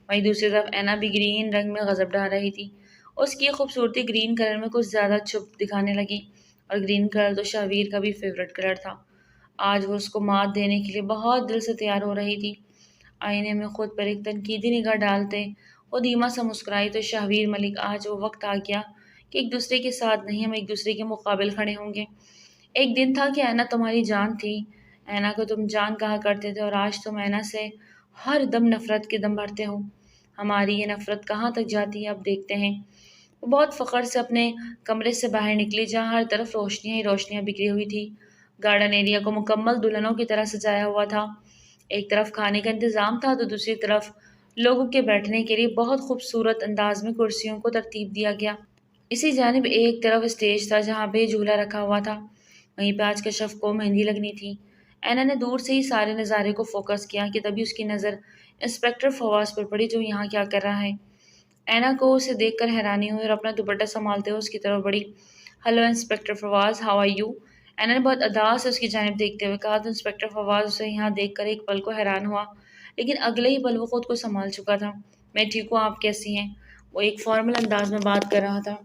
وہیں دوسری طرف اینا بھی گرین رنگ میں غضب ڈال رہی تھی۔ اس کی خوبصورتی گرین کلر میں کچھ زیادہ چھپ دکھانے لگی، اور گرین کلر تو شاہویر کا بھی فیورٹ کلر تھا۔ آج وہ اس کو مات دینے کے لیے بہت دل سے تیار ہو رہی تھی۔ آئینے میں خود پر ایک تنقیدی نگاہ ڈالتے وہ دھیما سا مسکرائی تو شاہویر ملک، آج وہ وقت آ گیا کہ ایک دوسرے کے ساتھ نہیں، ہم ایک دوسرے کے مقابل کھڑے ہوں گے۔ ایک دن تھا کہ اینا تمہاری جان تھی، اینا کو تم جان کہا کرتے تھے، اور آج تم اینا سے ہر دم نفرت کے دم بھرتے ہو۔ ہماری یہ نفرت کہاں تک جاتی ہے اب دیکھتے ہیں۔ وہ بہت فخر سے اپنے کمرے سے باہر نکلی جہاں ہر طرف روشنیاں ہی روشنیاں بکھری ہوئی تھی۔ گارڈن ایریا کو مکمل دلہنوں کی طرح سجایا ہوا تھا۔ ایک طرف کھانے کا انتظام تھا تو دوسری طرف لوگوں کے بیٹھنے کے لیے بہت خوبصورت انداز میں کرسیوں کو ترتیب دیا گیا۔ اسی جانب ایک طرف اسٹیج تھا جہاں پہ جھولا رکھا ہوا تھا، وہیں پہ آج کشف کو مہندی لگنی تھی۔ اینا نے دور سے ہی سارے نظارے کو فوکس کیا کہ تبھی اس کی نظر انسپکٹر فواز پر پڑی جو یہاں کیا کر رہا ہے۔ اینا کو اسے دیکھ کر حیرانی ہوئی اور اپنا دوپٹہ سنبھالتے ہوئے اس کی طرف بڑھی۔ Hello inspector Fawaz, how are you? اینا نے بہت ادا سے اس کی جانب دیکھتے ہوئے کہا تو انسپکٹر فواز اسے یہاں دیکھ کر ایک پل کو حیران ہوا، لیکن اگلے ہی پل وہ خود کو سنبھال چکا تھا۔ میں ٹھیک ہوں، آپ کیسی ہیں؟ وہ ایک فارمل انداز میں بات کر رہا تھا۔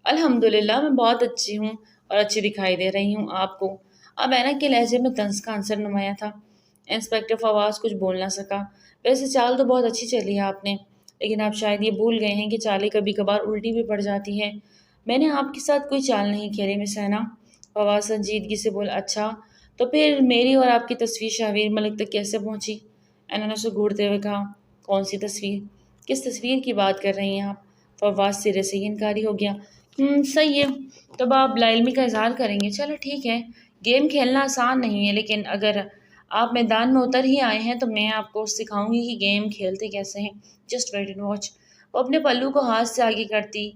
الحمدللہ، میں بہت اچھی ہوں اور اچھی دکھائی دے رہی ہوں آپ کو۔ اب اینا کے لہجے میں طنز کا عنصر نمایاں تھا۔ انسپکٹر فواز کچھ بول نہ سکا۔ ویسے چال تو بہت اچھی چلی ہے آپ نے، لیکن آپ شاید یہ بھول گئے ہیں کہ چالیں کبھی کبھار الٹی بھی پڑ جاتی ہیں۔ میں نے آپ کے ساتھ کوئی چال نہیں کھیلی مس اینا۔ فواز سنجیدگی سے بولا۔ اچھا، تو پھر میری اور آپ کی تصویر شاہویر ملک تک کیسے پہنچی؟ اینا نے اسے گھورتے ہوئے کہا، کون سی تصویر؟ کس تصویر کی بات کر رہی ہیں آپ؟ فواز سرے سے ہی انکاری ہو گیا۔ صحیح ہے، تب آپ لا علمی کا اظہار کریں گے؟ چلو ٹھیک ہے، گیم کھیلنا آسان نہیں ہے، لیکن اگر آپ میدان میں اتر ہی آئے ہیں تو میں آپ کو سکھاؤں گی کہ گیم کھیلتے کیسے ہیں۔ Just wait and watch. وہ اپنے پلو کو ہاتھ سے آگے کرتی،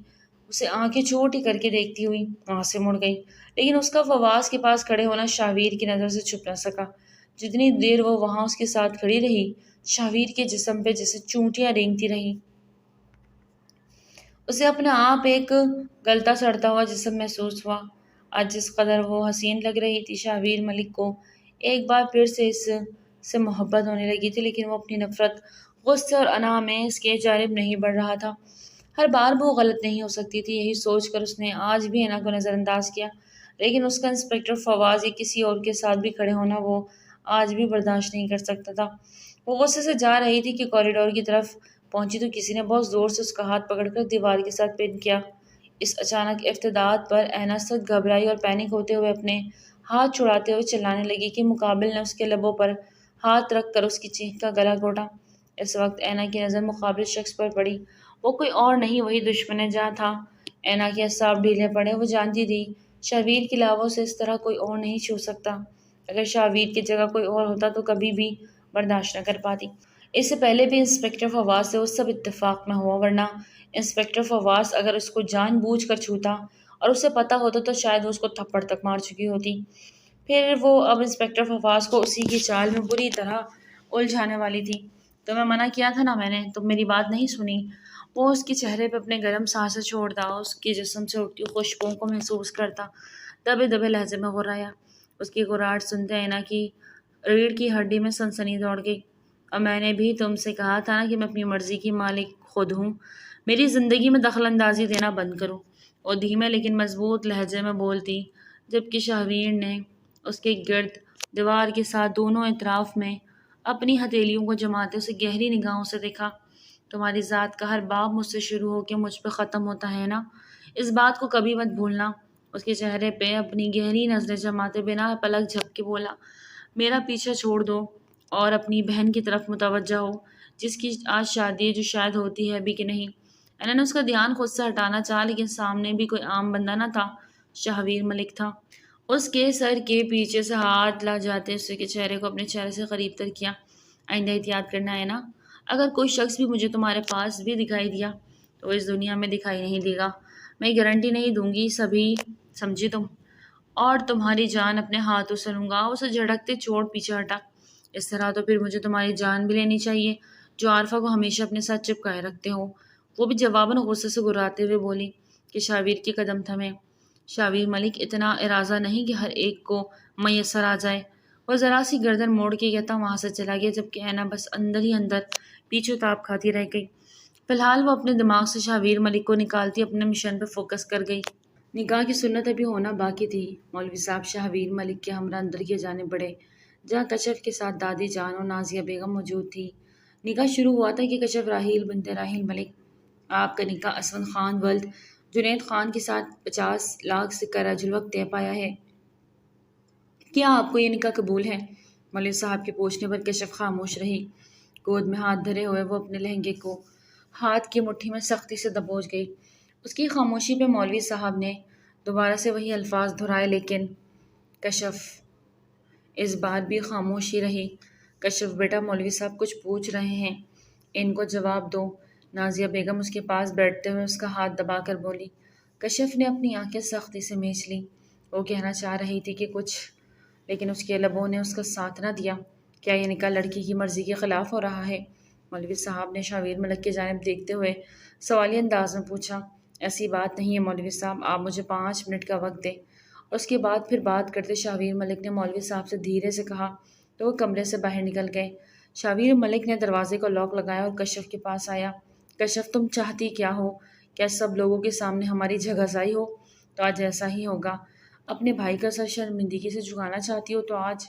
اسے آنکھیں چھوٹی کر کے دیکھتی ہوئی وہاں سے مڑ گئی، لیکن اس کا فواز کے پاس کھڑے ہونا شاہویر کی نظر سے چھپ نہ سکا۔ جتنی دیر وہ وہاں اس کے ساتھ کھڑی رہی، شاہویر کے جسم پہ جیسے چونٹیاں رینگتی رہیں۔ اسے اپنا آپ ایک گلتا سڑتا ہوا جسم محسوس ہوا۔ آج جس قدر وہ حسین لگ رہی تھی، شاہویر ملک کو ایک بار پھر سے اس سے محبت ہونے لگی تھی، لیکن وہ اپنی نفرت، غصے اور انا میں اس کے جانب نہیں بڑھ رہا تھا۔ ہر بار وہ غلط نہیں ہو سکتی تھی، یہی سوچ کر اس نے آج بھی اینا کو نظر انداز کیا، لیکن اس کا انسپکٹر فواز یا کسی اور کے ساتھ بھی کھڑے ہونا وہ آج بھی برداشت نہیں کر سکتا تھا۔ وہ غصے سے جا رہی تھی کہ کوریڈور کی طرف پہنچی تو کسی نے بہت زور سے اس کا ہاتھ پکڑ کر دیوار کے ساتھ پن کیا۔ اس اچانک افتادات پر اینا سخت گھبرائی اور پینک ہوتے ہوئے اپنے ہاتھ چھڑاتے ہوئے چلانے لگی کہ مقابل نے اس کے لبوں پر ہاتھ رکھ کر اس کی چیخ کا گلا گھونٹا۔ اس وقت اینا کی نظر مقابل شخص پر پڑی، وہ کوئی اور نہیں، وہی دشمن جہاں تھا۔ اینا کے اعصاب ڈھیلے پڑے، وہ جانتی تھی شاہویر کی لاووں سے اس طرح کوئی اور نہیں چھو سکتا۔ اگر شاہویر کی جگہ کوئی اور ہوتا تو کبھی بھی برداشت نہ کر پاتی۔ اس سے پہلے بھی انسپکٹر فواز سے وہ سب اتفاق میں ہوا، ورنہ انسپکٹر فواز اگر اس کو جان بوجھ کر چھوتا اور اسے پتہ ہوتا تو شاید وہ اس کو تھپڑ تک مار چکی ہوتی۔ پھر وہ اب انسپکٹر فواز کو اسی کی چال میں بری طرح الجھانے والی تھی۔ تو میں منع کیا تھا نا، میں نے تم میری بات نہیں سنی۔ وہ اس کے چہرے پہ اپنے گرم سانسیں چھوڑتا، اس کے جسم سے اٹھتی خوشبوؤں کو محسوس کرتا، دبے دبے لہجے میں غرایا۔ اس کی غراہٹ سنتے اینا کی ریڑھ کی ہڈی میں سنسنی دوڑ گئی۔ اور میں نے بھی تم سے کہا تھا نا کہ میں اپنی مرضی کی مالک خود ہوں، میری زندگی میں دخل اندازی دینا بند کرو۔ وہ دھیمے لیکن مضبوط لہجے میں بولتی، جبکہ شاہویر نے اس کے گرد دیوار کے ساتھ دونوں اطراف میں اپنی ہتھیلیوں کو جماتے اسے گہری نگاہوں سے دیکھا۔ تمہاری ذات کا ہر باب مجھ سے شروع ہو کے مجھ پہ ختم ہوتا ہے نا، اس بات کو کبھی مت بھولنا۔ اس کے چہرے پہ اپنی گہری نظریں جماتے بنا پلک جھپ کے بولا، میرا پیچھا چھوڑ دو اور اپنی بہن کی طرف متوجہ ہو، جس کی آج شادی ہے، جو شاید ہوتی ہے ابھی کہ نہیں۔ اینا نے اس کا دھیان خود سے ہٹانا چاہا، لیکن سامنے بھی کوئی عام بندہ نہ تھا، شاہویر ملک تھا۔ اس کے سر کے پیچھے سے ہاتھ لا جاتے اس کے چہرے کو اپنے چہرے سے قریب تر کیا۔ آئندہ احتیاط کرنا ہے نا، اگر کوئی شخص بھی مجھے تمہارے پاس بھی دکھائی دیا تو اس دنیا میں دکھائی نہیں دے گا، میں گارنٹی نہیں دوں گی، سبھی سمجھی تم؟ اور تمہاری جان اپنے ہاتھوں سے لوں گا۔ اسے جھڑکتے چھوڑ پیچھے ہٹا، اس طرح تو پھر مجھے تمہاری جان بھی لینی چاہیے جو عارفہ کو ہمیشہ اپنے ساتھ چپکائے رکھتے ہو۔ وہ بھی جواباً غصے سے گراتے ہوئے بولی کہ شاہویر کے قدم تھمے۔ شاہویر ملک اتنا ارادہ نہیں کہ ہر ایک کو میسر آ جائے۔ وہ ذرا سی گردن موڑ کے کہتا وہاں سے چلا گیا، جبکہ اینا بس اندر ہی اندر پیچھے تاپ کھاتی رہ گئی۔ فی الحال وہ اپنے دماغ سے شاہویر ملک کو نکالتی اپنے مشن پہ فوکس کر گئی۔ نکاح کی سنت ابھی ہونا باقی تھی۔ مولوی صاحب شاہویر ملک کے ہمراہ اندر کی جانب بڑھے، جہاں کشف کے ساتھ دادی جان اور نازیہ بیگم موجود تھی۔ نکاح شروع ہوا تھا کہ کشف راحیل بنت راحیل ملک، آپ کا نکاح اسود خان ولد جنید خان کے ساتھ 50 لاکھ سکہ رج الوقت طے پایا ہے۔ کیا آپ کو یہ نکاح قبول ہے؟ مولوی صاحب کے پوچھنے پر کشف خاموش رہی۔ گود میں ہاتھ دھرے ہوئے وہ اپنے لہنگے کو ہاتھ کی مٹھی میں سختی سے دبوچ گئی۔ اس کی خاموشی پہ مولوی صاحب نے دوبارہ سے وہی الفاظ دہرائے، لیکن کشف اس بار بھی خاموش ہی رہی۔ کشف بیٹا، مولوی صاحب کچھ پوچھ رہے ہیں، ان کو جواب دو۔ نازیہ بیگم اس کے پاس بیٹھتے ہوئے اس کا ہاتھ دبا کر بولی۔ کشف نے اپنی آنکھیں سختی سے مینچ لیں۔ وہ کہنا چاہ رہی تھی کہ کچھ، لیکن اس کے لبوں نے اس کا ساتھ نہ دیا۔ کیا یہ نکاح لڑکی کی مرضی کے خلاف ہو رہا ہے؟ مولوی صاحب نے شاہویر ملک کی جانب دیکھتے ہوئے سوالیہ انداز میں پوچھا۔ ایسی بات نہیں ہے مولوی صاحب، آپ مجھے 5 منٹ کا وقت دیں۔ اس کے بعد پھر بات کرتے شاہویر ملک نے مولوی صاحب سے دھیرے سے کہا تو وہ کمرے سے باہر نکل گئے۔ شاہویر ملک نے دروازے کو لاک لگایا اور کشف کے پاس آیا۔ کشف، تم چاہتی کیا ہو؟ کیا سب لوگوں کے سامنے ہماری جھگہزائی ہو؟ تو آج ایسا ہی ہوگا۔ اپنے بھائی کا سر شرمندگی سے جھکانا چاہتی ہو تو آج؟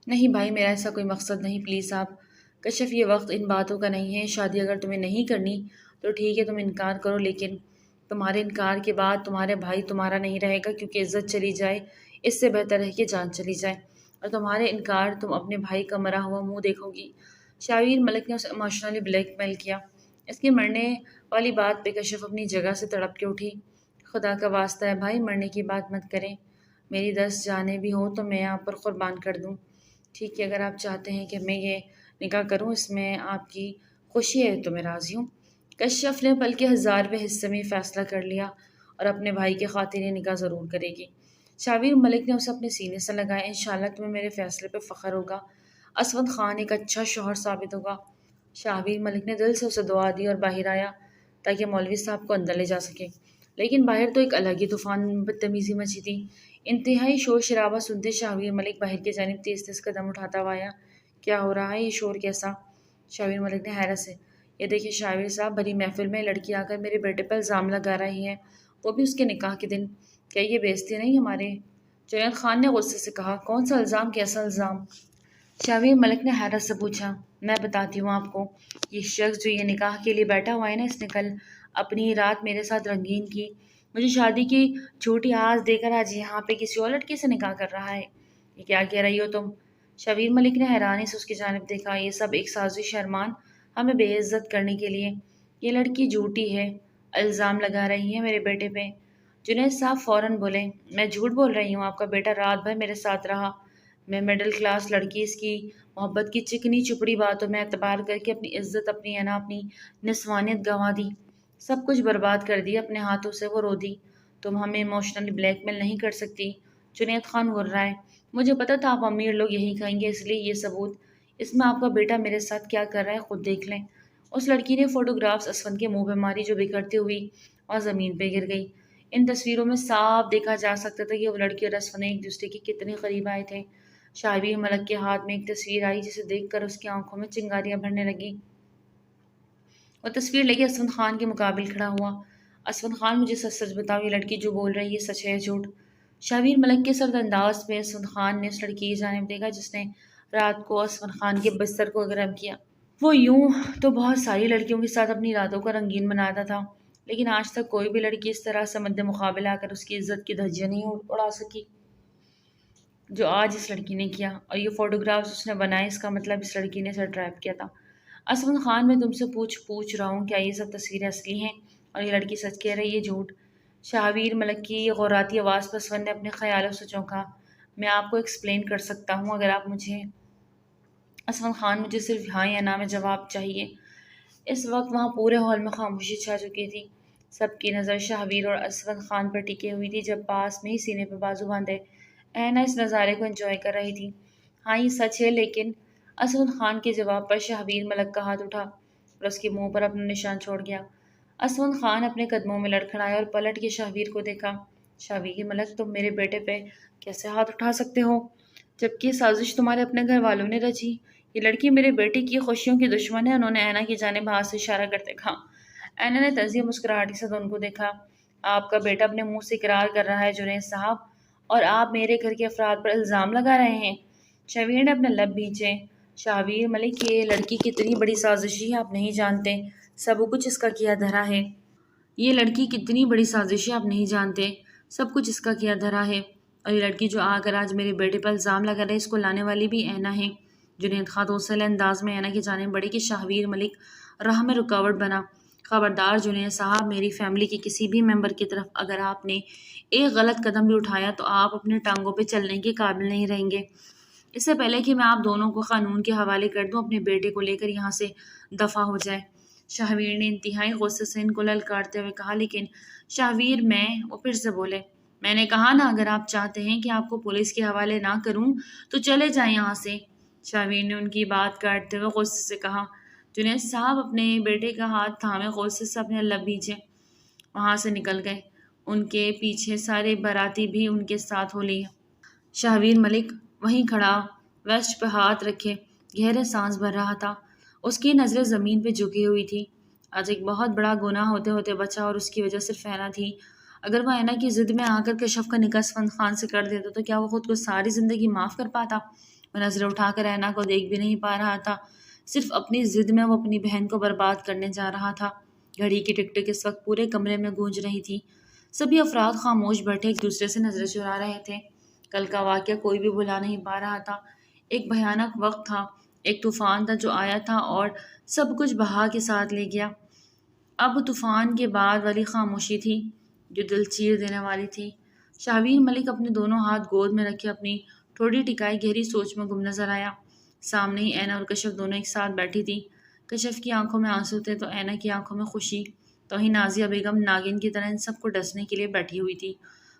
نہیں بھائی، میرا ایسا کوئی مقصد نہیں، پلیز آپ۔ کشف، یہ وقت ان باتوں کا نہیں ہے۔ شادی اگر تمہیں نہیں کرنی تو ٹھیک ہے، تم انکار کرو، لیکن تمہارے انکار کے بعد تمہارے بھائی تمہارا نہیں رہے گا، کیونکہ عزت چلی جائے اس سے بہتر ہے کہ جان چلی جائے۔ اور تمہارے انکار تم اپنے بھائی کا مرا ہوا منہ دیکھو گی۔ شاویر ملک نے اسے ایموشنلی بلیک میل کیا۔ اس کی مرنے والی بات پہ کشف اپنی جگہ سے تڑپ کے اٹھی۔ خدا کا واسطہ ہے بھائی، مرنے کی بات مت کریں، میری 10 جانیں بھی ہو تو میں آپ پر قربان کر دوں۔ ٹھیک ہے، اگر آپ چاہتے ہیں کہ میں یہ نکاح کروں، اس میں آپ کی خوشی ہے تو میں راضی ہوں۔ کشف نے پل کے 1000ویں حصے میں فیصلہ کر لیا اور اپنے بھائی کی خاطر یہ نکاح ضرور کرے گی۔ شاویر ملک نے اسے اپنے سینے سے لگایا۔ انشاءاللہ تمہیں میرے فیصلے پہ فخر ہوگا، اسود خان ایک اچھا شوہر ثابت ہوگا۔ شاویر ملک نے دل سے اسے دعا دی اور باہر آیا تاکہ مولوی صاحب کو اندر لے جا سکے، لیکن باہر تو ایک الگ ہی طوفان بدتمیزی مچی تھی۔ انتہائی شور شرابہ سنتے شاویر ملک باہر کی جانب تیز تیز قدم اٹھاتا ہوا آیا۔ کیا ہو رہا ہے؟ یہ شور کیسا؟ شاویر ملک نے حیرت سے۔ یہ دیکھیے شاویر صاحب، بھری محفل میں لڑکی آ کر میرے بیٹے پر الزام لگا رہی ہے، وہ بھی اس کے نکاح کے دن۔ کیا یہ بے عزتی نہیں ہمارے؟ جنید خان نے غصے سے کہا۔ کون سا الزام؟ کیسا الزام؟ شاویر ملک نے حیرت سے پوچھا۔ میں بتاتی ہوں آپ کو، یہ شخص جو یہ نکاح کے لیے بیٹھا ہوا ہے نا، اس نے کل اپنی رات میرے ساتھ رنگین کی، مجھے شادی کی جھوٹی آس دے کر آج یہاں پہ کسی اور لڑکی سے نکاح کر رہا ہے۔ یہ کیا کہہ رہی ہو تم؟ شاویر ملک نے حیرانی سے اس کی جانب دیکھا۔ یہ سب ایک سازش ہے ارمان، ہمیں بے عزت کرنے کے لیے۔ یہ لڑکی جھوٹی ہے، الزام لگا رہی ہے میرے بیٹے پہ۔ جنید صاحب فوراً بولے۔ میں جھوٹ بول رہی ہوں؟ آپ کا بیٹا رات بھر میرے ساتھ رہا، میں مڈل کلاس لڑکی اس کی محبت کی چکنی چپڑی باتوں میں اعتبار کر کے اپنی عزت، اپنی اپنی نسوانیت گنوا دی، سب کچھ برباد کر دیا اپنے ہاتھوں سے۔ وہ رو دی۔ تم ہمیں ایموشنلی بلیک میل نہیں کر سکتی، جنید خان بول رہا ہے۔ مجھے پتا تھا آپ امیر لوگ یہی کہیں گے، اس لیے یہ ثبوت، اس میں آپ کا بیٹا میرے ساتھ کیا کر رہا ہے خود دیکھ لیں۔ اس لڑکی نے فوٹوگرافز اسفند کے منہ پہ ماری جو بکھرتی ہوئی اور زمین پہ گر گئی۔ ان تصویروں میں صاف دیکھا جا سکتا تھا کہ وہ لڑکی اور اسفند ایک دوسرے کے کتنے قریب آئے تھے۔ شاویر ملک کے ہاتھ میں ایک تصویر آئی جسے دیکھ کر اس کی آنکھوں میں چنگاریاں بھرنے لگی۔ وہ تصویر لے کے اسفند خان کے مقابل کھڑا ہوا۔ اسفند خان، مجھے سچ سچ بتاؤ، یہ لڑکی جو بول رہی ہے سچ ہے یا جھوٹ؟ شاویر ملک کے سرد انداز میں اسفند خان نے اس لڑکی کی جانب دیکھا جس نے رات کو اسفند خان کے بستر کو گرم کیا۔ وہ یوں تو بہت ساری لڑکیوں کے ساتھ اپنی راتوں کو رنگین بناتا تھا، لیکن آج تک کوئی بھی لڑکی اس طرح سے مد مقابل آ کر اس کی عزت کی دھجیاں نہیں اڑا سکی جو آج اس لڑکی نے کیا۔ اور یہ فوٹوگرافز اس نے بنائے، اس کا مطلب اس لڑکی نے اسے ٹریپ کیا تھا۔ اسفند خان، میں تم سے پوچھ رہا ہوں، کیا یہ سب تصویریں اصلی ہیں اور یہ لڑکی سچ کہہ رہی ہے جھوٹ؟ شاویر ملک کی غوراتی آواز پر اسفند نے اپنے خیالوں سے چونکا۔ میں آپ کو ایکسپلین کر سکتا ہوں اگر آپ مجھے۔ اسفند خان، مجھے صرف ہاں یا نہ میں جواب چاہیے۔ اس وقت وہاں پورے ہال میں خاموشی چھا چکی تھی۔ سب کی نظر شاویر اور اسفند خان پر ٹکی ہوئی تھی جب پاس میں ہی سینے پہ بازو باندھے اینا اس نظارے کو انجوائے کر رہی تھی۔ ہاں یہ سچ ہے، لیکن اسفند خان کے جواب پر شاویر ملک کا ہاتھ اٹھا اور اس کے منہ پر اپنا نشان چھوڑ گیا۔ اسفند خان اپنے قدموں میں لڑکھڑایا اور پلٹ کے شاویر کو دیکھا۔ شاویر ملک، تم میرے بیٹے پہ کیسے ہاتھ اٹھا سکتے ہو جبکہ یہ سازش تمہارے اپنے گھر والوں نے رچی؟ یہ لڑکی میرے بیٹے کی خوشیوں کی دشمن ہے۔ انہوں نے اینا کی جانب ہاتھ سے اشارہ کرتے کہا۔ اینا نے تنزیہ مسکراہٹی سے دونوں کو دیکھا۔ آپ کا بیٹا اپنے منہ سے اقرار کر رہا ہے جنید صاحب، اور آپ میرے گھر کے افراد پر الزام لگا رہے ہیں۔ شاویر نے اپنے لب بھینچے۔ شاویر ملک، یہ لڑکی کتنی بڑی سازشی ہے آپ نہیں جانتے، سب کچھ اس کا کیا دھرا ہے۔ یہ لڑکی کتنی بڑی سازش ہے آپ نہیں جانتے، سب کچھ اس کا کیا دھرا ہے۔ اور یہ لڑکی جو آ کر آج میرے بیٹے پر الزام لگا رہے، اس کو لانے والی بھی اینا ہے۔ جنید خان دوسرے انداز میں اینا کی جانب بڑھی کہ شاویر ملک راہ میں رکاوٹ بنا۔ خبردار جنید صاحب، میری فیملی کے کسی بھی ممبر کی طرف اگر آپ نے ایک غلط قدم بھی اٹھایا تو آپ اپنے ٹانگوں پہ چلنے کے قابل نہیں رہیں گے۔ اس سے پہلے کہ میں آپ دونوں کو قانون کے حوالے کر دوں، اپنے بیٹے کو لے کر یہاں سے دفع ہو جائے۔ شاویر نے انتہائی غصے سے ان کو للکارتے ہوئے کہا۔ لیکن شاویر، وہ پھر سے بولے۔ میں نے کہا نا، اگر آپ چاہتے ہیں کہ آپ کو پولیس کے حوالے نہ کروں تو چلے جائیں یہاں سے۔ شاویر نے ان کی بات کاٹتے ہوئے غصے سے کہا۔ جنید صاحب اپنے بیٹے کا ہاتھ تھامے غصے سے اپنے لب بھینچے وہاں سے نکل گئے۔ ان کے پیچھے سارے باراتی بھی ان کے ساتھ ہو لیے۔ شاویر ملک وہیں کھڑا ویسٹ پہ ہاتھ رکھے گہرے سانس بھر رہا تھا۔ اس کی نظریں زمین پہ جھکی ہوئی تھی۔ آج ایک بہت بڑا گناہ ہوتے ہوتے بچا اور اس کی وجہ صرف اینا تھی۔ اگر وہ اینا کی ضد میں آ کر کشف کا نکاح اسفند خان سے کر دیتا تو کیا وہ خود کو ساری زندگی معاف کر پاتا؟ وہ نظریں اٹھا کر اینا کو دیکھ بھی نہیں پا رہا تھا، صرف اپنی ضد میں وہ اپنی بہن کو برباد کرنے جا رہا تھا۔ گھڑی کی ٹک ٹک اس وقت پورے کمرے میں گونج رہی تھی۔ سبھی افراد خاموش بیٹھے ایک دوسرے سے نظریں چرا رہے تھے۔ کل کا واقعہ کوئی بھی بھلا نہیں پا رہا تھا۔ ایک بھیانک وقت تھا، ایک طوفان تھا جو آیا تھا اور سب کچھ بہا کے ساتھ لے گیا۔ اب طوفان کے بعد والی خاموشی تھی جو دل چیر دینے والی تھی۔ شاہویر ملک اپنے دونوں ہاتھ گود میں رکھے اپنی ٹھوڑی ٹکائی گہری سوچ میں گم نظر آیا۔ سامنے ہی اینا اور کشف دونوں ایک ساتھ بیٹھی تھی۔ کشف کی آنکھوں میں آنسو تھے تو اینا کی آنکھوں میں خوشی۔ تو ہی نازیہ بیگم ناگن کی طرح ان سب کو ڈسنے کے لیے بیٹھی ہوئی تھی،